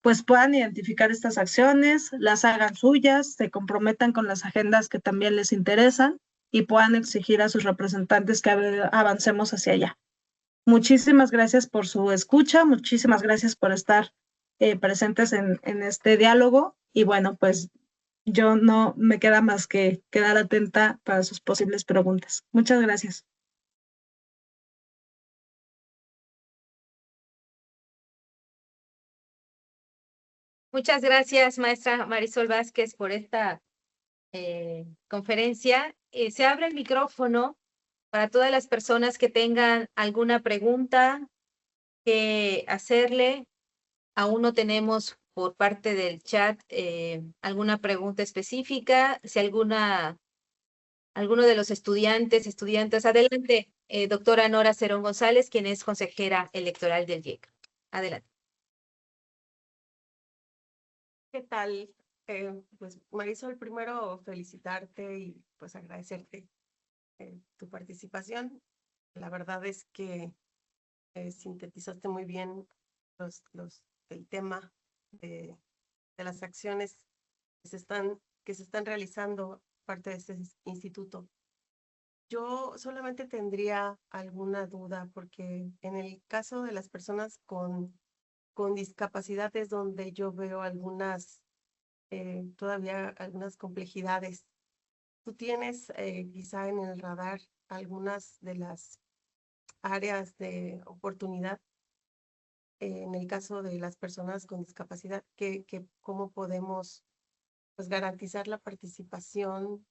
pues puedan identificar estas acciones, las hagan suyas, se comprometan con las agendas que también les interesan y puedan exigir a sus representantes que avancemos hacia allá. Muchísimas gracias por su escucha, muchísimas gracias por estar presentes en este diálogo y bueno, pues yo no me queda más que quedar atenta para sus posibles preguntas. Muchas gracias. Muchas gracias, maestra Marisol Vázquez, por esta conferencia. Se abre el micrófono para todas las personas que tengan alguna pregunta que hacerle. Aún no tenemos por parte del chat alguna pregunta específica. Si alguno de los estudiantes, adelante, doctora Nora Cerón González, quien es consejera electoral del IEC. Adelante. ¿Qué tal? Pues Marisol, primero felicitarte y pues agradecerte tu participación. La verdad es que sintetizaste muy bien el tema de las acciones que se están realizando parte de este instituto. Yo solamente tendría alguna duda porque en el caso de las personas con discapacidad es donde yo veo todavía algunas complejidades. ¿Tú tienes quizá en el radar algunas de las áreas de oportunidad en el caso de las personas con discapacidad? ¿Cómo podemos pues, garantizar la participación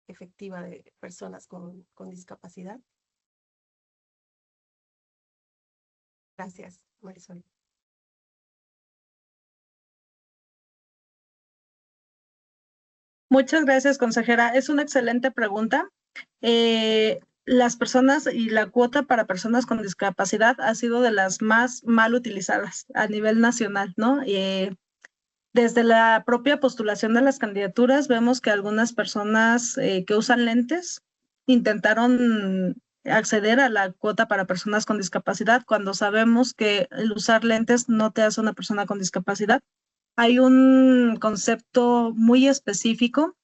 efectiva de personas con discapacidad? Gracias, Marisol. Muchas gracias, consejera. Es una excelente pregunta. Las personas y la cuota para personas con discapacidad ha sido de las más mal utilizadas a nivel nacional, ¿no? Desde la propia postulación de las candidaturas vemos que algunas personas que usan lentes intentaron acceder a la cuota para personas con discapacidad cuando sabemos que el usar lentes no te hace una persona con discapacidad. Hay un concepto muy específico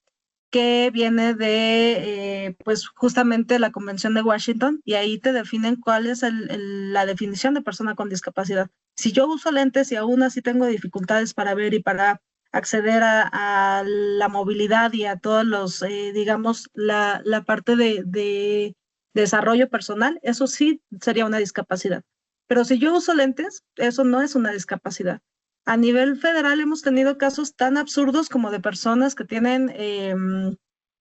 que viene de, pues justamente la Convención de Washington, y ahí te definen cuál es la definición de persona con discapacidad. Si yo uso lentes y aún así tengo dificultades para ver y para acceder a la movilidad y a todos los, digamos, la parte de desarrollo personal, eso sí sería una discapacidad. Pero si yo uso lentes, eso no es una discapacidad. A nivel federal hemos tenido casos tan absurdos como de personas que tienen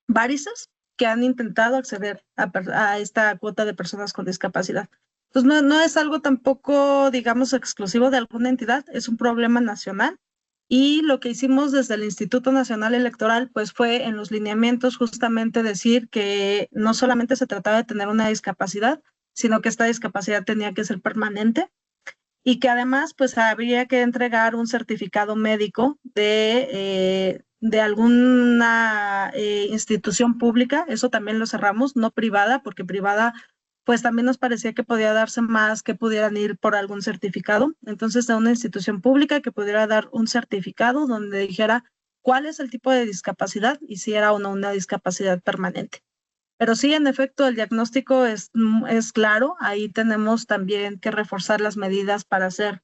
varices que han intentado acceder a esta cuota de personas con discapacidad. Entonces, no es algo tampoco, digamos, exclusivo de alguna entidad, es un problema nacional. Y lo que hicimos desde el Instituto Nacional Electoral, pues fue en los lineamientos justamente decir que no solamente se trataba de tener una discapacidad, sino que esta discapacidad tenía que ser permanente y que además pues habría que entregar un certificado médico de alguna institución pública. Eso también lo cerramos, no privada, porque privada pues también nos parecía que podía darse más que pudieran ir por algún certificado. Entonces, de una institución pública que pudiera dar un certificado donde dijera cuál es el tipo de discapacidad y si era o no una discapacidad permanente. Pero sí, en efecto, el diagnóstico es claro. Ahí tenemos también que reforzar las medidas para hacer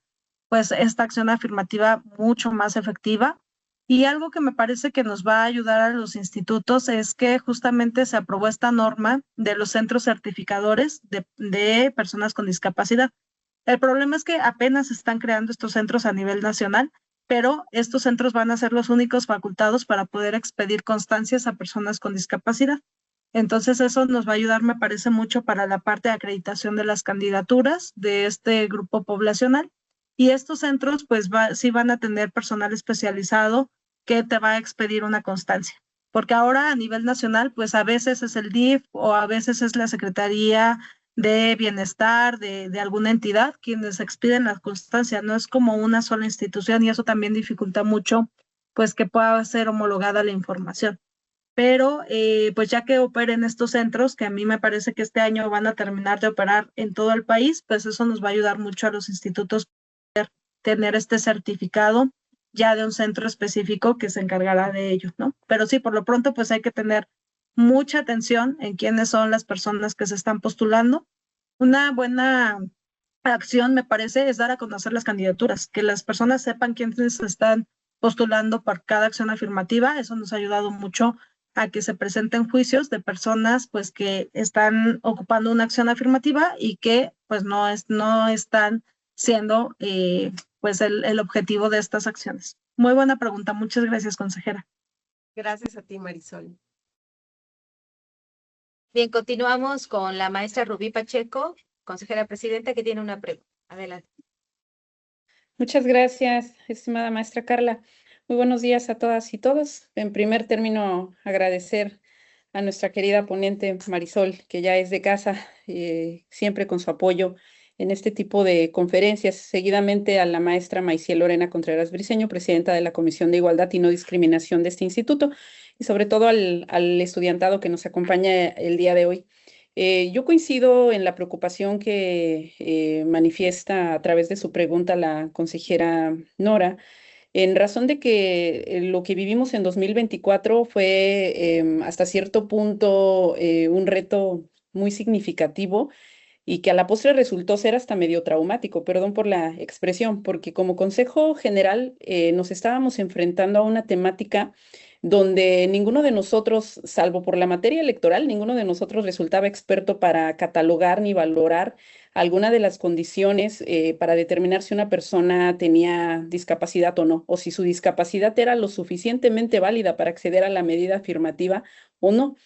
pues esta acción afirmativa mucho más efectiva. Y algo que me parece que nos va a ayudar a los institutos es que justamente se aprobó esta norma de los centros certificadores de personas con discapacidad. El problema es que apenas se están creando estos centros a nivel nacional, pero estos centros van a ser los únicos facultados para poder expedir constancias a personas con discapacidad. Entonces eso nos va a ayudar, me parece, mucho para la parte de acreditación de las candidaturas de este grupo poblacional. Y estos centros pues sí van a tener personal especializado que te va a expedir una constancia. Porque ahora a nivel nacional pues a veces es el DIF o a veces es la Secretaría de Bienestar de alguna entidad quienes expiden la constancia. No es como una sola institución y eso también dificulta mucho pues que pueda ser homologada la información. pero pues ya que operen estos centros, que a mí me parece que este año van a terminar de operar en todo el país, pues eso nos va a ayudar mucho a los institutos a tener este certificado ya de un centro específico que se encargará de ello, ¿no? Pero sí, por lo pronto, pues hay que tener mucha atención en quiénes son las personas que se están postulando. Una buena acción, me parece, es dar a conocer las candidaturas, que las personas sepan quiénes están postulando por cada acción afirmativa. Eso nos ha ayudado mucho a que se presenten juicios de personas pues que están ocupando una acción afirmativa y que pues no están siendo pues el objetivo de estas acciones. Muy buena pregunta. Muchas gracias, consejera. Gracias a ti, Marisol. Bien, continuamos con la maestra Rubí Pacheco, consejera presidenta, que tiene una pregunta. Adelante. Muchas gracias, estimada maestra Carla. Muy buenos días a todas y todos. En primer término, agradecer a nuestra querida ponente Marisol, que ya es de casa, siempre con su apoyo en este tipo de conferencias. Seguidamente a la maestra Maiciel Lorena Contreras Briceño, presidenta de la Comisión de Igualdad y No Discriminación de este instituto, y sobre todo al estudiantado que nos acompaña el día de hoy. Yo coincido en la preocupación que manifiesta a través de su pregunta la consejera Nora, en razón de que lo que vivimos en 2024 fue hasta cierto punto un reto muy significativo y que a la postre resultó ser hasta medio traumático, perdón por la expresión, porque como Consejo General nos estábamos enfrentando a una temática donde ninguno de nosotros, salvo por la materia electoral, ninguno de nosotros resultaba experto para catalogar ni valorar alguna de las condiciones para determinar si una persona tenía discapacidad o no, o si su discapacidad era lo suficientemente válida para acceder a la medida afirmativa o no.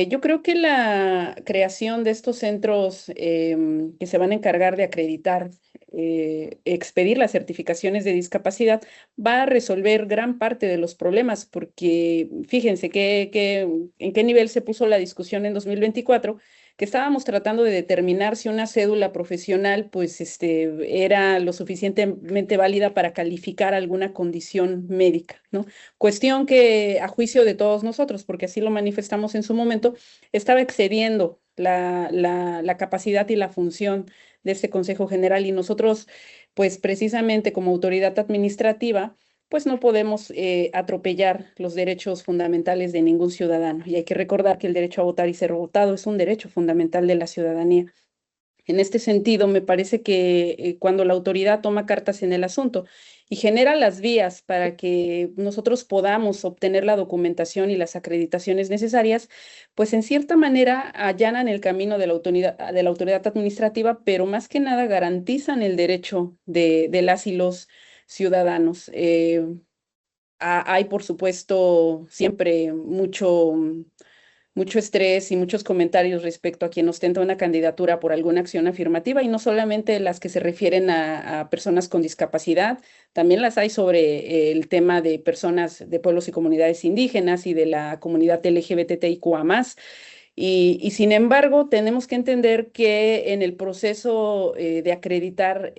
Yo creo que la creación de estos centros que se van a encargar de acreditar, expedir las certificaciones de discapacidad, va a resolver gran parte de los problemas, porque fíjense en qué nivel se puso la discusión en 2024, que estábamos tratando de determinar si una cédula profesional pues, era lo suficientemente válida para calificar alguna condición médica, ¿no? Cuestión que a juicio de todos nosotros, porque así lo manifestamos en su momento, estaba excediendo la capacidad y la función de este Consejo General y nosotros, pues precisamente como autoridad administrativa, pues no podemos atropellar los derechos fundamentales de ningún ciudadano. Y hay que recordar que el derecho a votar y ser votado es un derecho fundamental de la ciudadanía. En este sentido, me parece que cuando la autoridad toma cartas en el asunto y genera las vías para que nosotros podamos obtener la documentación y las acreditaciones necesarias, pues en cierta manera allanan el camino de la autoridad administrativa, pero más que nada garantizan el derecho de las y los ciudadanos. Hay, por supuesto, siempre mucho estrés y muchos comentarios respecto a quien ostenta una candidatura por alguna acción afirmativa y no solamente las que se refieren a personas con discapacidad, también las hay sobre el tema de personas de pueblos y comunidades indígenas y de la comunidad LGBTIQA+. Y sin embargo, tenemos que entender que en el proceso de acreditar,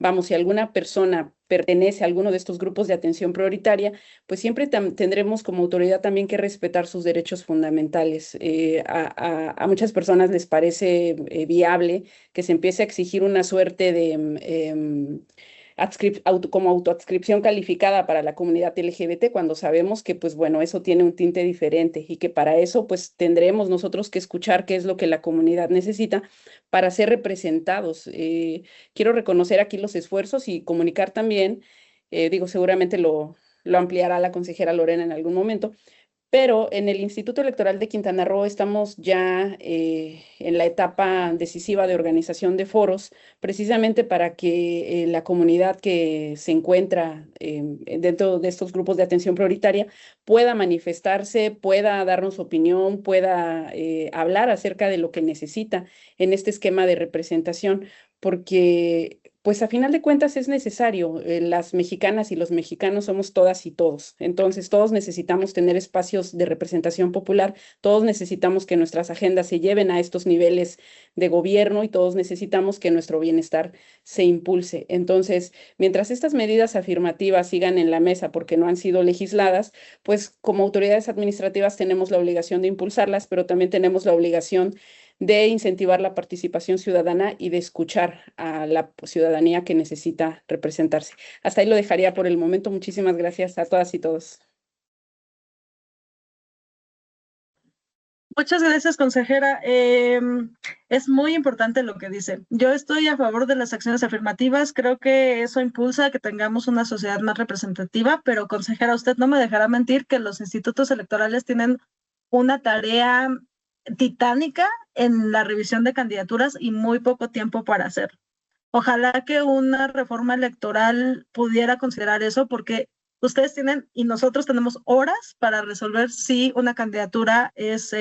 vamos, si alguna persona pertenece a alguno de estos grupos de atención prioritaria, pues siempre tendremos como autoridad también que respetar sus derechos fundamentales. A muchas personas les parece viable que se empiece a exigir una suerte de como autoadscripción calificada para la comunidad LGBT, cuando sabemos que, pues bueno, eso tiene un tinte diferente y que para eso, pues tendremos nosotros que escuchar qué es lo que la comunidad necesita para ser representados. Quiero reconocer aquí los esfuerzos y comunicar también, digo, seguramente lo ampliará la consejera Lorena en algún momento, pero en el Instituto Electoral de Quintana Roo estamos ya en la etapa decisiva de organización de foros, precisamente para que la comunidad que se encuentra dentro de estos grupos de atención prioritaria pueda manifestarse, pueda darnos opinión, pueda hablar acerca de lo que necesita en este esquema de representación, porque pues a final de cuentas es necesario. Las mexicanas y los mexicanos somos todas y todos. Entonces, todos necesitamos tener espacios de representación popular, todos necesitamos que nuestras agendas se lleven a estos niveles de gobierno y todos necesitamos que nuestro bienestar se impulse. Entonces, mientras estas medidas afirmativas sigan en la mesa porque no han sido legisladas, pues como autoridades administrativas tenemos la obligación de impulsarlas, pero también tenemos la obligación de incentivar la participación ciudadana y de escuchar a la ciudadanía que necesita representarse. Hasta ahí lo dejaría por el momento. Muchísimas gracias a todas y todos. Muchas gracias, consejera. Es muy importante lo que dice. Yo estoy a favor de las acciones afirmativas. Creo que eso impulsa que tengamos una sociedad más representativa, pero consejera, usted no me dejará mentir que los institutos electorales tienen una tarea titánica en la revisión de candidaturas y muy poco tiempo para hacerlo. Ojalá que una reforma electoral pudiera considerar eso, porque ustedes tienen y nosotros tenemos horas para resolver si una candidatura es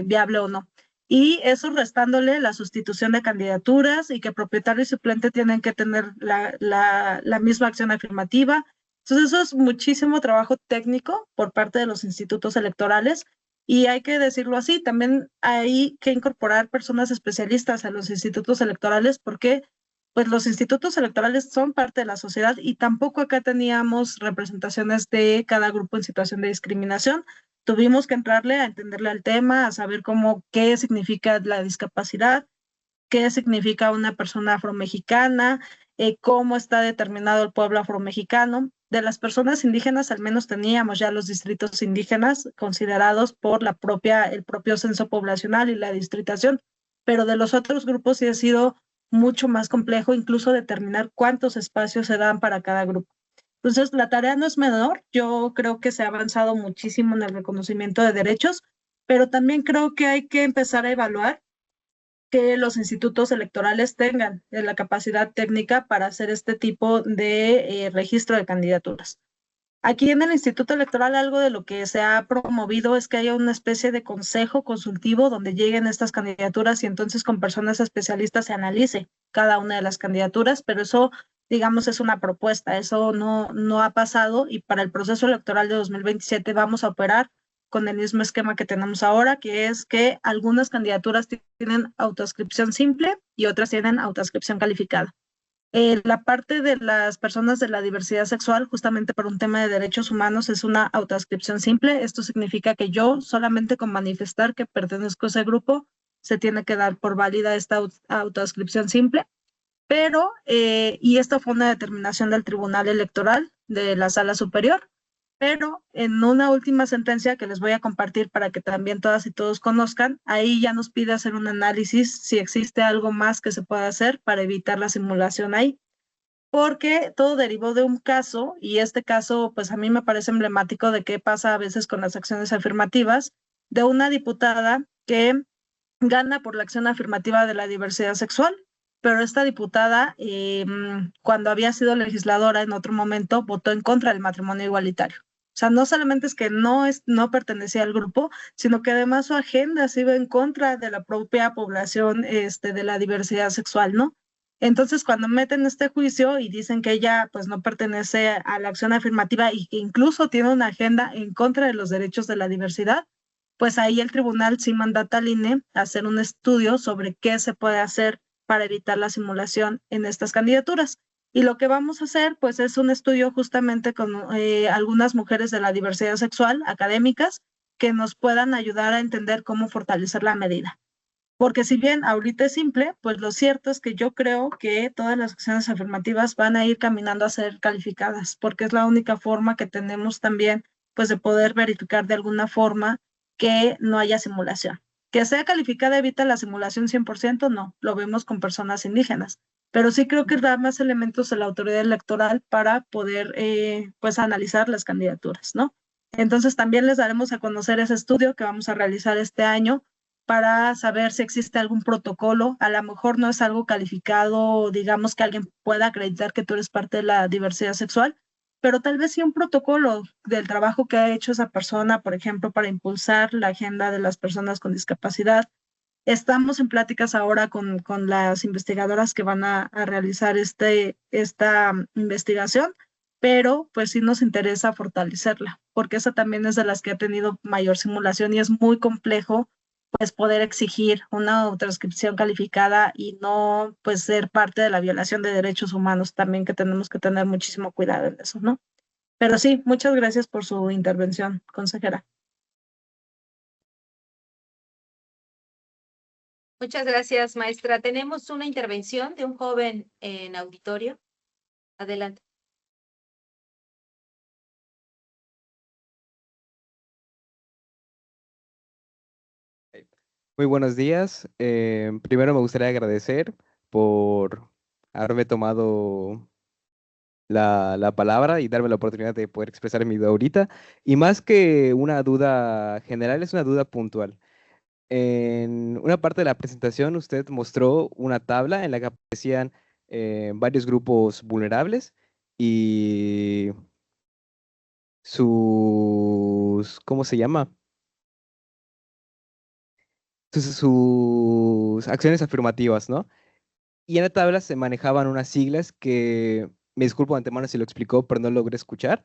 viable o no. Y eso restándole la sustitución de candidaturas y que propietario y suplente tienen que tener la misma acción afirmativa. Entonces eso es muchísimo trabajo técnico por parte de los institutos electorales. Y hay que decirlo así, también hay que incorporar personas especialistas a los institutos electorales porque pues los institutos electorales son parte de la sociedad y tampoco acá teníamos representaciones de cada grupo en situación de discriminación. Tuvimos que entrarle a entenderle al tema, a saber qué significa la discapacidad, qué significa una persona afromexicana, cómo está determinado el pueblo afromexicano. De las personas indígenas, al menos teníamos ya los distritos indígenas considerados por el propio censo poblacional y la distritación, pero de los otros grupos sí ha sido mucho más complejo, incluso determinar cuántos espacios se dan para cada grupo. Entonces, la tarea no es menor. Yo creo que se ha avanzado muchísimo en el reconocimiento de derechos, pero también creo que hay que empezar a evaluar que los institutos electorales tengan la capacidad técnica para hacer este tipo de registro de candidaturas. Aquí en el Instituto Electoral algo de lo que se ha promovido es que haya una especie de consejo consultivo donde lleguen estas candidaturas y entonces con personas especialistas se analice cada una de las candidaturas, pero eso, digamos, es una propuesta, eso no ha pasado y para el proceso electoral de 2027 vamos a operar con el mismo esquema que tenemos ahora, que es que algunas candidaturas tienen autoadscripción simple y otras tienen autoadscripción calificada. La parte de las personas de la diversidad sexual, justamente por un tema de derechos humanos, es una autoadscripción simple. Esto significa que yo solamente con manifestar que pertenezco a ese grupo se tiene que dar por válida esta autoadscripción simple. Pero, y esto fue una determinación del Tribunal Electoral de la Sala Superior, pero en una última sentencia que les voy a compartir para que también todas y todos conozcan, ahí ya nos pide hacer un análisis si existe algo más que se pueda hacer para evitar la simulación ahí, porque todo derivó de un caso y este caso pues a mí me parece emblemático de qué pasa a veces con las acciones afirmativas de una diputada que gana por la acción afirmativa de la diversidad sexual, pero esta diputada cuando había sido legisladora en otro momento votó en contra del matrimonio igualitario. O sea, no solamente es que no pertenecía al grupo, sino que además su agenda se iba en contra de la propia población de la diversidad sexual, ¿no? Entonces, cuando meten este juicio y dicen que ella pues no pertenece a la acción afirmativa y que incluso tiene una agenda en contra de los derechos de la diversidad, pues ahí el tribunal sí mandata al INE a hacer un estudio sobre qué se puede hacer para evitar la simulación en estas candidaturas. Y lo que vamos a hacer, pues, es un estudio justamente con algunas mujeres de la diversidad sexual, académicas, que nos puedan ayudar a entender cómo fortalecer la medida. Porque si bien ahorita es simple, pues lo cierto es que yo creo que todas las acciones afirmativas van a ir caminando a ser calificadas, porque es la única forma que tenemos también, pues, de poder verificar de alguna forma que no haya simulación. Que sea calificada evita la simulación 100%, no, lo vemos con personas indígenas, pero sí creo que da más elementos a la autoridad electoral para poder pues analizar las candidaturas, ¿no? Entonces también les daremos a conocer ese estudio que vamos a realizar este año para saber si existe algún protocolo. A lo mejor no es algo calificado, digamos que alguien pueda acreditar que tú eres parte de la diversidad sexual, pero tal vez sí un protocolo del trabajo que ha hecho esa persona, por ejemplo, para impulsar la agenda de las personas con discapacidad, Estamos en pláticas ahora con las investigadoras que van a realizar esta investigación, pero pues sí nos interesa fortalecerla, porque esa también es de las que ha tenido mayor simulación y es muy complejo pues poder exigir una transcripción calificada y no pues ser parte de la violación de derechos humanos también, que tenemos que tener muchísimo cuidado en eso, ¿no? Pero sí, muchas gracias por su intervención, consejera. Muchas gracias, maestra. Tenemos una intervención de un joven en auditorio. Adelante. Muy buenos días. Primero me gustaría agradecer por haberme tomado la palabra y darme la oportunidad de poder expresar mi duda ahorita. Y más que una duda general, es una duda puntual. En una parte de la presentación usted mostró una tabla en la que aparecían varios grupos vulnerables y ¿cómo se llama? Sus acciones afirmativas, ¿no? Y en la tabla se manejaban unas siglas que, me disculpo de antemano si lo explicó, pero no logré escuchar.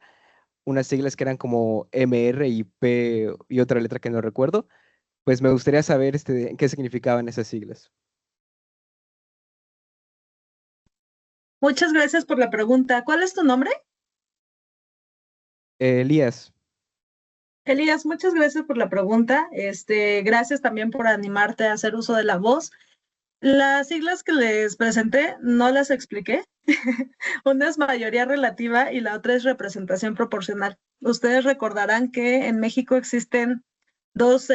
Unas siglas que eran como MR y P y otra letra que no recuerdo. Pues me gustaría saber qué significaban esas siglas. Muchas gracias por la pregunta. ¿Cuál es tu nombre? Elías. Elías, muchas gracias por la pregunta. Gracias también por animarte a hacer uso de la voz. Las siglas que les presenté no las expliqué. Una es mayoría relativa y la otra es representación proporcional. Ustedes recordarán que en México existen dos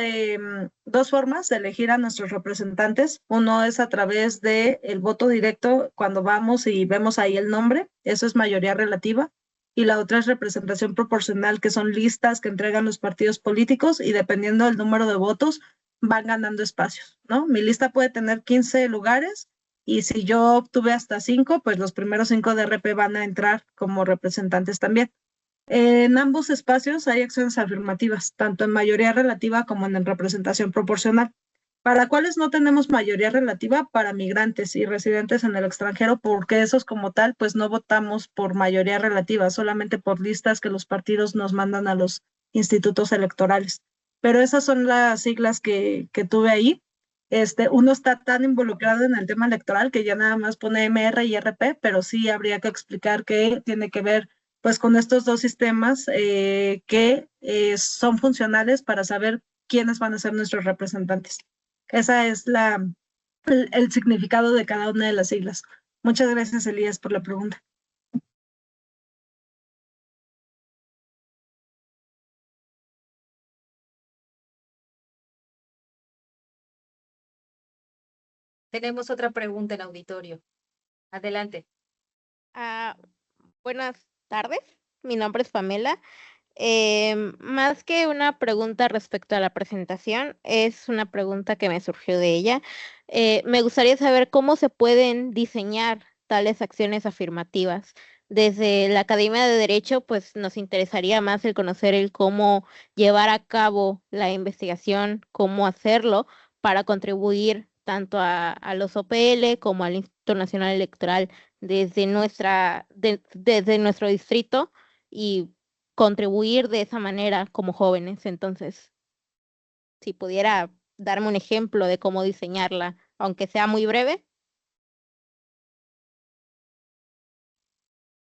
formas de elegir a nuestros representantes. Uno es a través del voto directo, cuando vamos y vemos ahí el nombre, eso es mayoría relativa. Y la otra es representación proporcional, que son listas que entregan los partidos políticos y dependiendo del número de votos van ganando espacios, ¿no? Mi lista puede tener 15 lugares y si yo obtuve hasta 5, pues los primeros 5 de RP van a entrar como representantes también. En ambos espacios hay acciones afirmativas, tanto en mayoría relativa como en representación proporcional. ¿Para cuáles no tenemos mayoría relativa? Para migrantes y residentes en el extranjero, porque esos como tal, pues no votamos por mayoría relativa, solamente por listas que los partidos nos mandan a los institutos electorales. Pero esas son las siglas que tuve ahí. Uno está tan involucrado en el tema electoral que ya nada más pone MR y RP, pero sí habría que explicar que tiene que ver pues con estos dos sistemas que son funcionales para saber quiénes van a ser nuestros representantes. Esa es el significado de cada una de las siglas. Muchas gracias, Elías, por la pregunta. Tenemos otra pregunta en auditorio. Adelante. Buenas tardes, mi nombre es Pamela. Más que una pregunta respecto a la presentación, es una pregunta que me surgió de ella. Me gustaría saber cómo se pueden diseñar tales acciones afirmativas. Desde la Academia de Derecho, pues nos interesaría más el conocer el cómo llevar a cabo la investigación, cómo hacerlo para contribuir tanto a los OPL como al Instituto Nacional Electoral desde nuestro distrito y contribuir de esa manera como jóvenes. Entonces, si pudiera darme un ejemplo de cómo diseñarla, aunque sea muy breve.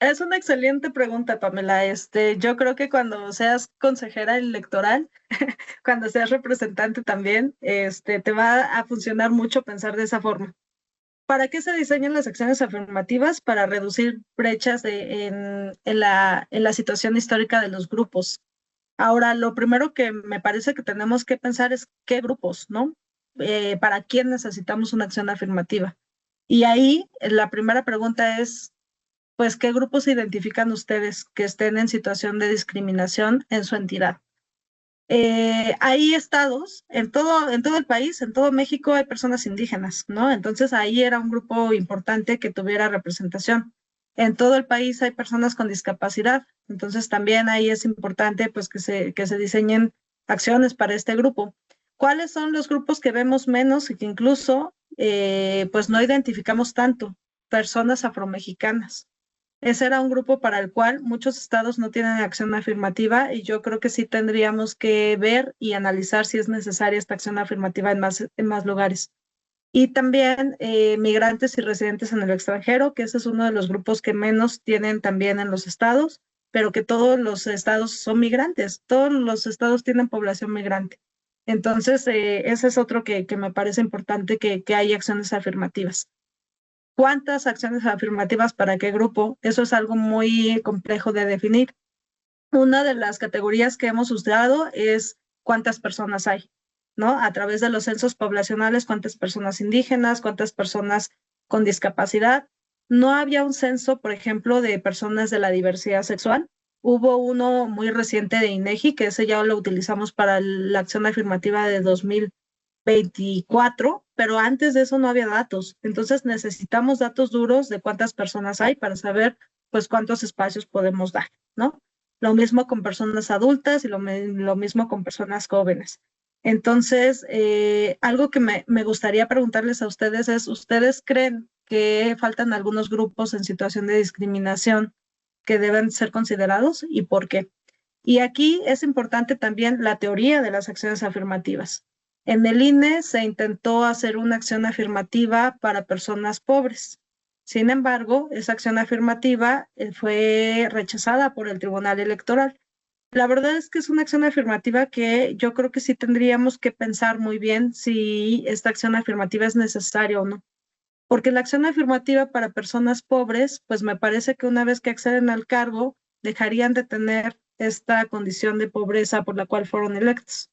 Es una excelente pregunta, Pamela. Yo creo que cuando seas consejera electoral, cuando seas representante también, te va a funcionar mucho pensar de esa forma. ¿Para qué se diseñan las acciones afirmativas? Para reducir brechas en la situación histórica de los grupos. Ahora, lo primero que me parece que tenemos que pensar es qué grupos, ¿no? ¿Para quién necesitamos una acción afirmativa? Y ahí la primera pregunta es, pues, ¿qué grupos identifican ustedes que estén en situación de discriminación en su entidad? Hay estados, en todo el país, en todo México hay personas indígenas, ¿no? Entonces ahí era un grupo importante que tuviera representación. En todo el país hay personas con discapacidad, entonces también ahí es importante pues que se diseñen acciones para este grupo. ¿cuáles son los grupos que vemos menos y que incluso pues no identificamos tanto? Personas afromexicanas. Ese era un grupo para el cual muchos estados no tienen acción afirmativa y yo creo que sí tendríamos que ver y analizar si es necesaria esta acción afirmativa en más lugares. Y también migrantes y residentes en el extranjero, que ese es uno de los grupos que menos tienen también en los estados, pero que todos los estados son migrantes, todos los estados tienen población migrante. Entonces, ese es otro que me parece importante que haya acciones afirmativas. ¿Cuántas acciones afirmativas para qué grupo? Eso es algo muy complejo de definir. Una de las categorías que hemos usado es cuántas personas hay, ¿no? A través de los censos poblacionales, cuántas personas indígenas, cuántas personas con discapacidad. No había un censo, por ejemplo, de personas de la diversidad sexual. Hubo uno muy reciente de INEGI, que ese ya lo utilizamos para la acción afirmativa de 2024, pero antes de eso no había datos. Entonces necesitamos datos duros de cuántas personas hay para saber, pues, cuántos espacios podemos dar, ¿no? Lo mismo con personas adultas y lo mismo con personas jóvenes. Entonces, algo que me gustaría preguntarles a ustedes es, ¿ustedes creen que faltan algunos grupos en situación de discriminación que deben ser considerados y por qué? Y aquí es importante también la teoría de las acciones afirmativas. En el INE se intentó hacer una acción afirmativa para personas pobres. Sin embargo, esa acción afirmativa fue rechazada por el Tribunal Electoral. La verdad es que es una acción afirmativa que yo creo que sí tendríamos que pensar muy bien si esta acción afirmativa es necesaria o no. Porque la acción afirmativa para personas pobres, pues me parece que una vez que acceden al cargo, dejarían de tener esta condición de pobreza por la cual fueron electos.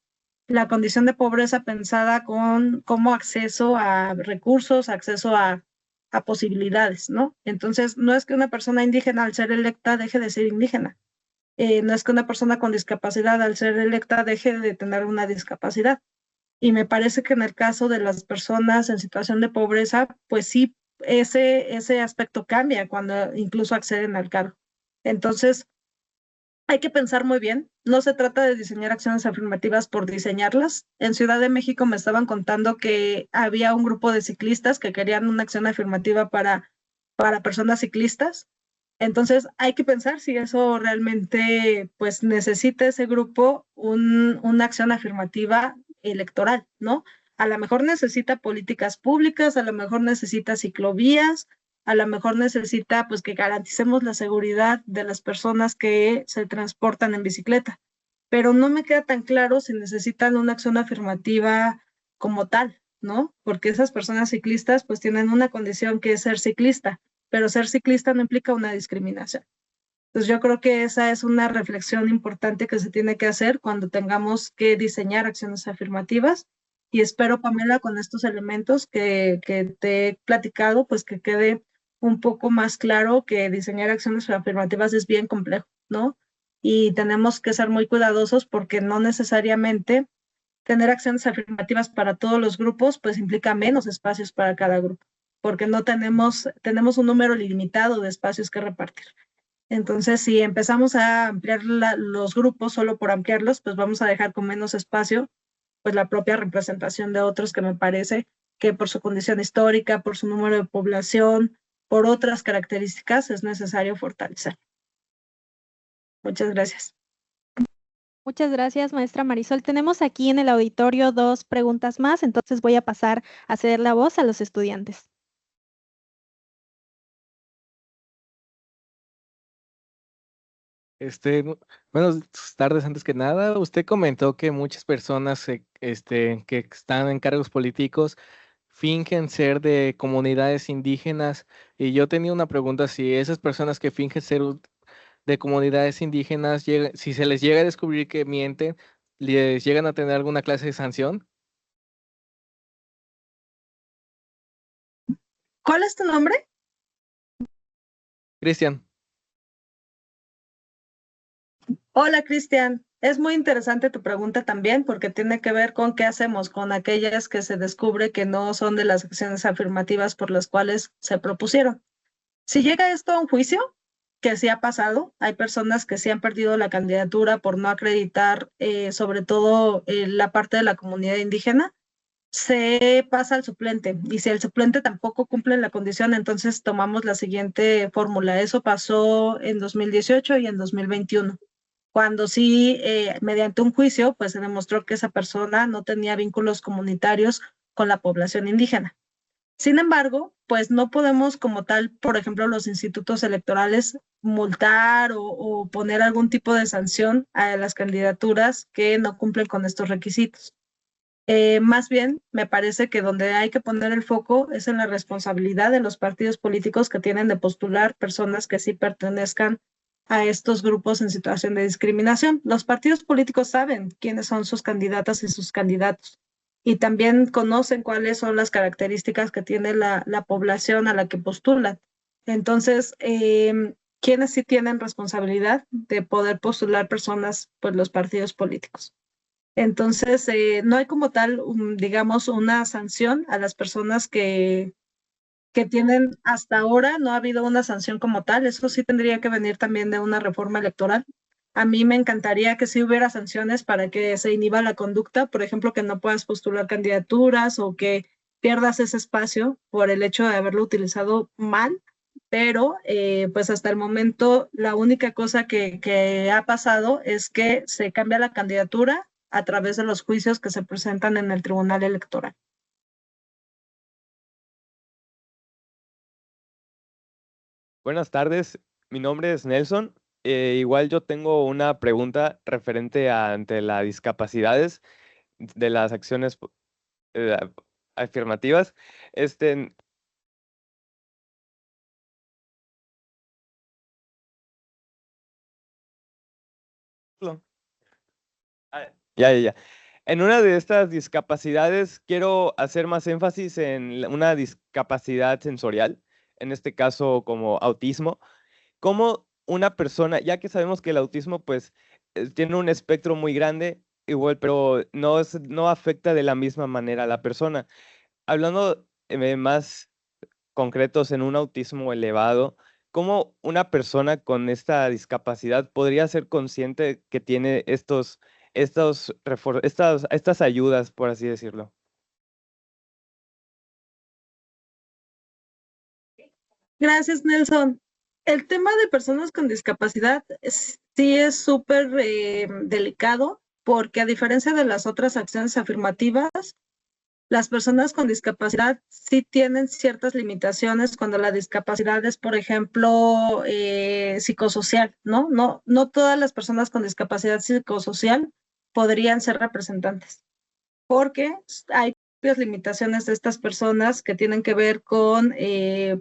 La condición de pobreza pensada como acceso a recursos, acceso a posibilidades, ¿no? Entonces, no es que una persona indígena al ser electa deje de ser indígena. No es que una persona con discapacidad al ser electa deje de tener una discapacidad. Y me parece que en el caso de las personas en situación de pobreza, pues sí, ese aspecto cambia cuando incluso acceden al cargo. Entonces, hay que pensar muy bien. No se trata de diseñar acciones afirmativas por diseñarlas. En Ciudad de México me estaban contando que había un grupo de ciclistas que querían una acción afirmativa para personas ciclistas. Entonces hay que pensar si eso realmente pues necesita ese grupo una acción afirmativa electoral, ¿no? A lo mejor necesita políticas públicas, a lo mejor necesita ciclovías, a lo mejor necesita pues que garanticemos la seguridad de las personas que se transportan en bicicleta, pero no me queda tan claro si necesitan una acción afirmativa como tal, ¿no? Porque esas personas ciclistas pues tienen una condición que es ser ciclista, pero ser ciclista no implica una discriminación. Entonces yo creo que esa es una reflexión importante que se tiene que hacer cuando tengamos que diseñar acciones afirmativas y espero, Pamela, con estos elementos que te he platicado, pues que quede un poco más claro que diseñar acciones afirmativas es bien complejo, ¿no? Y tenemos que ser muy cuidadosos porque no necesariamente tener acciones afirmativas para todos los grupos, pues implica menos espacios para cada grupo, porque no tenemos un número limitado de espacios que repartir. Entonces, si empezamos a ampliar los grupos solo por ampliarlos, pues vamos a dejar con menos espacio pues la propia representación de otros que me parece que por su condición histórica, por su número de población, por otras características es necesario fortalecer. Muchas gracias. Muchas gracias, maestra Marisol. Tenemos aquí en el auditorio 2 preguntas más, entonces voy a pasar a ceder la voz a los estudiantes. Buenas tardes, antes que nada. Usted comentó que muchas personas que están en cargos políticos fingen ser de comunidades indígenas. Y yo tenía una pregunta, si esas personas que fingen ser de comunidades indígenas, si se les llega a descubrir que mienten, ¿les llegan a tener alguna clase de sanción? ¿Cuál es tu nombre? Cristian. Hola, Cristian. Es muy interesante tu pregunta también porque tiene que ver con qué hacemos con aquellas que se descubre que no son de las acciones afirmativas por las cuales se propusieron. Si llega esto a un juicio, que sí ha pasado. Hay personas que sí han perdido la candidatura por no acreditar, sobre todo la parte de la comunidad indígena. Se pasa al suplente y si el suplente tampoco cumple la condición, entonces tomamos la siguiente fórmula. Eso pasó en 2018 y en 2021, cuando sí, mediante un juicio, pues se demostró que esa persona no tenía vínculos comunitarios con la población indígena. Sin embargo, pues no podemos como tal, por ejemplo, los institutos electorales multar o poner algún tipo de sanción a las candidaturas que no cumplen con estos requisitos. Más bien, me parece que donde hay que poner el foco es en la responsabilidad de los partidos políticos que tienen de postular personas que sí pertenezcan a estos grupos en situación de discriminación. Los partidos políticos saben quiénes son sus candidatas y sus candidatos y también conocen cuáles son las características que tiene la población a la que postulan. Entonces, ¿quiénes sí tienen responsabilidad de poder postular personas? Pues los partidos políticos. Entonces, no hay como tal, digamos, una sanción a las personas que tienen hasta ahora, no ha habido una sanción como tal. Eso sí tendría que venir también de una reforma electoral. A mí me encantaría que sí hubiera sanciones para que se inhiba la conducta, por ejemplo, que no puedas postular candidaturas o que pierdas ese espacio por el hecho de haberlo utilizado mal, pero pues hasta el momento la única cosa que ha pasado es que se cambia la candidatura a través de los juicios que se presentan en el Tribunal Electoral. Buenas tardes, mi nombre es Nelson. Igual yo tengo una pregunta referente ante las discapacidades de las acciones afirmativas. Ya. En una de estas discapacidades quiero hacer más énfasis en una discapacidad sensorial, en este caso como autismo. Como una persona, ya que sabemos que el autismo pues tiene un espectro muy grande, igual, pero no afecta de la misma manera a la persona. Hablando más concretos en un autismo elevado, ¿cómo una persona con esta discapacidad podría ser consciente que tiene estas ayudas, por así decirlo? Gracias, Nelson. El tema de personas con discapacidad sí es súper delicado, porque a diferencia de las otras acciones afirmativas, las personas con discapacidad sí tienen ciertas limitaciones cuando la discapacidad es, por ejemplo, psicosocial, ¿no? No todas las personas con discapacidad psicosocial podrían ser representantes, porque hay limitaciones de estas personas que tienen que ver con,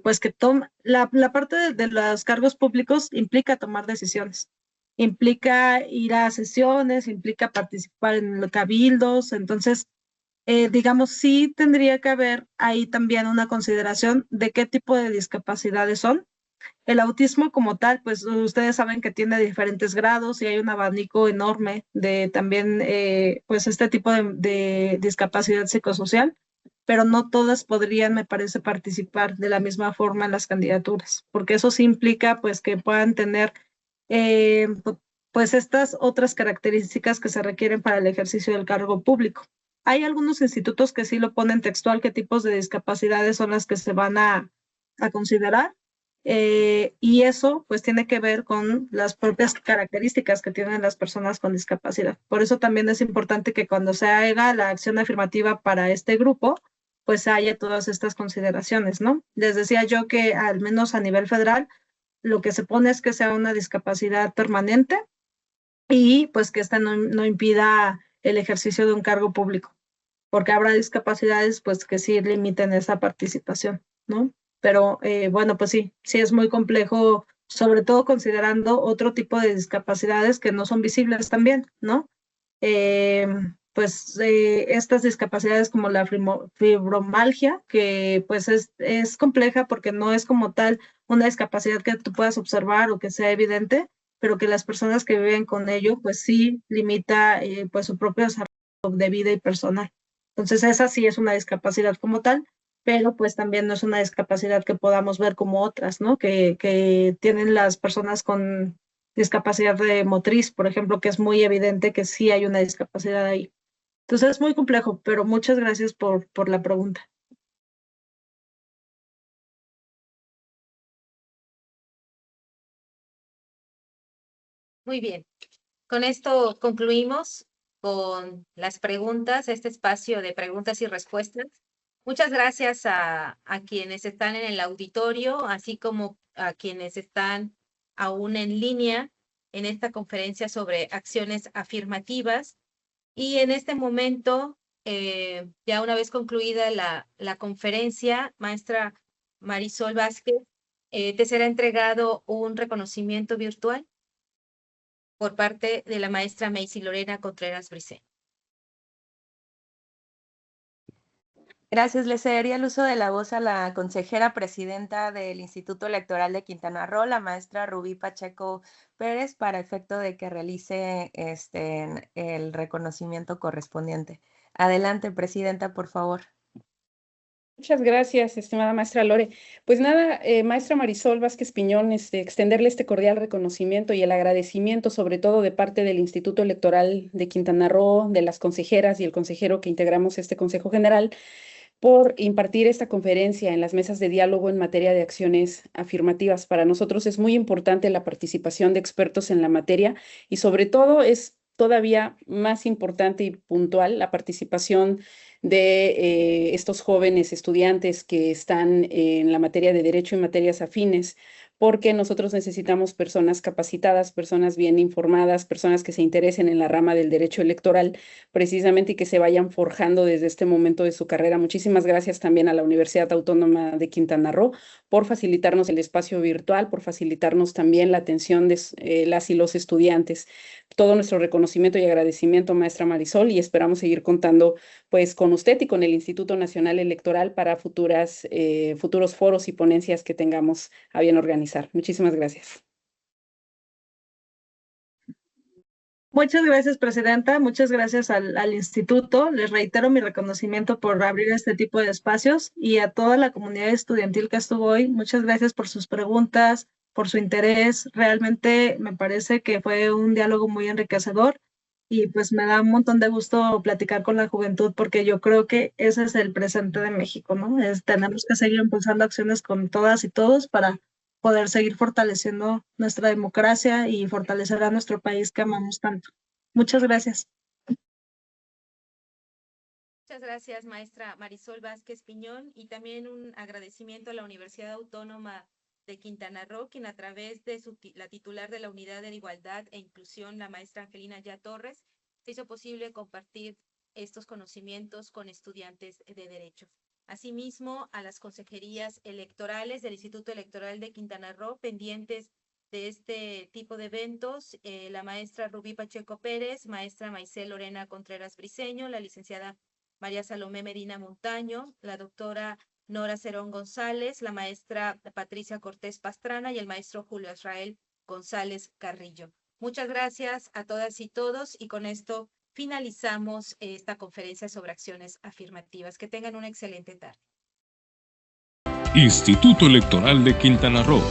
pues que la parte de los cargos públicos implica tomar decisiones, implica ir a sesiones, implica participar en los cabildos, entonces, digamos, sí tendría que haber ahí también una consideración de qué tipo de discapacidades son. El autismo como tal, pues ustedes saben que tiene diferentes grados y hay un abanico enorme de también, pues este tipo de discapacidad psicosocial, pero no todas podrían, me parece, participar de la misma forma en las candidaturas, porque eso sí implica pues que puedan tener pues estas otras características que se requieren para el ejercicio del cargo público. Hay algunos institutos que sí lo ponen textual, qué tipos de discapacidades son las que se van a considerar. Y eso pues tiene que ver con las propias características que tienen las personas con discapacidad. Por eso también es importante que cuando se haga la acción afirmativa para este grupo, pues haya todas estas consideraciones, ¿no? Les decía yo que al menos a nivel federal, lo que se pone es que sea una discapacidad permanente y pues que esta no impida el ejercicio de un cargo público, porque habrá discapacidades pues que sí limiten esa participación, ¿no? Pero bueno, pues sí es muy complejo, sobre todo considerando otro tipo de discapacidades que no son visibles también, ¿no? Pues estas discapacidades como la fibromialgia, que pues es compleja porque no es como tal una discapacidad que tú puedas observar o que sea evidente, pero que las personas que viven con ello pues sí limita pues su propio desarrollo de vida y personal. Entonces esa sí es una discapacidad como tal, pero pues también no es una discapacidad que podamos ver como otras, ¿no? Que tienen las personas con discapacidad motriz, por ejemplo, que es muy evidente que sí hay una discapacidad ahí. Entonces es muy complejo, pero muchas gracias por la pregunta. Muy bien. Con esto concluimos con las preguntas, este espacio de preguntas y respuestas. Muchas gracias a quienes están en el auditorio, así como a quienes están aún en línea en esta conferencia sobre acciones afirmativas. Y en este momento, ya una vez concluida la conferencia, maestra Marisol Vázquez, te será entregado un reconocimiento virtual por parte de la maestra Macy Lorena Contreras Briceño. Gracias. Le cedería el uso de la voz a la consejera presidenta del Instituto Electoral de Quintana Roo, la maestra Rubí Pacheco Pérez, para efecto de que realice el reconocimiento correspondiente. Adelante, presidenta, por favor. Muchas gracias, estimada maestra Lore. Pues nada, maestra Marisol Vázquez Piñón, extenderle este cordial reconocimiento y el agradecimiento, sobre todo de parte del Instituto Electoral de Quintana Roo, de las consejeras y el consejero que integramos este Consejo General, por impartir esta conferencia en las mesas de diálogo en materia de acciones afirmativas. Para nosotros es muy importante la participación de expertos en la materia y sobre todo es todavía más importante y puntual la participación de estos jóvenes estudiantes que están en la materia de derecho y materias afines, porque nosotros necesitamos personas capacitadas, personas bien informadas, personas que se interesen en la rama del derecho electoral, precisamente, y que se vayan forjando desde este momento de su carrera. Muchísimas gracias también a la Universidad Autónoma de Quintana Roo por facilitarnos el espacio virtual, por facilitarnos también la atención de las y los estudiantes. Todo nuestro reconocimiento y agradecimiento, maestra Marisol, y esperamos seguir contando pues con usted y con el Instituto Nacional Electoral para futuros foros y ponencias que tengamos a bien organizar. Muchísimas gracias. Muchas gracias, presidenta. Muchas gracias al instituto. Les reitero mi reconocimiento por abrir este tipo de espacios y a toda la comunidad estudiantil que estuvo hoy. Muchas gracias por sus preguntas, por su interés. Realmente me parece que fue un diálogo muy enriquecedor y pues me da un montón de gusto platicar con la juventud porque yo creo que ese es el presente de México, ¿no? Tenemos que seguir impulsando acciones con todas y todos para poder seguir fortaleciendo nuestra democracia y fortalecer a nuestro país que amamos tanto. Muchas gracias. Muchas gracias, maestra Marisol Vázquez Piñón, y también un agradecimiento a la Universidad Autónoma de Quintana Roo, quien a través de la titular de la Unidad de Igualdad e Inclusión, la maestra Angelina Ya Torres, se hizo posible compartir estos conocimientos con estudiantes de Derecho. Asimismo, a las consejerías electorales del Instituto Electoral de Quintana Roo, pendientes de este tipo de eventos, la maestra Rubí Pacheco Pérez, maestra Maicel Lorena Contreras Briceño, la licenciada María Salomé Medina Montaño, la doctora Nora Cerón González, la maestra Patricia Cortés Pastrana y el maestro Julio Israel González Carrillo. Muchas gracias a todas y todos, y con esto finalizamos esta conferencia sobre acciones afirmativas. Que tengan una excelente tarde. Instituto Electoral de Quintana Roo.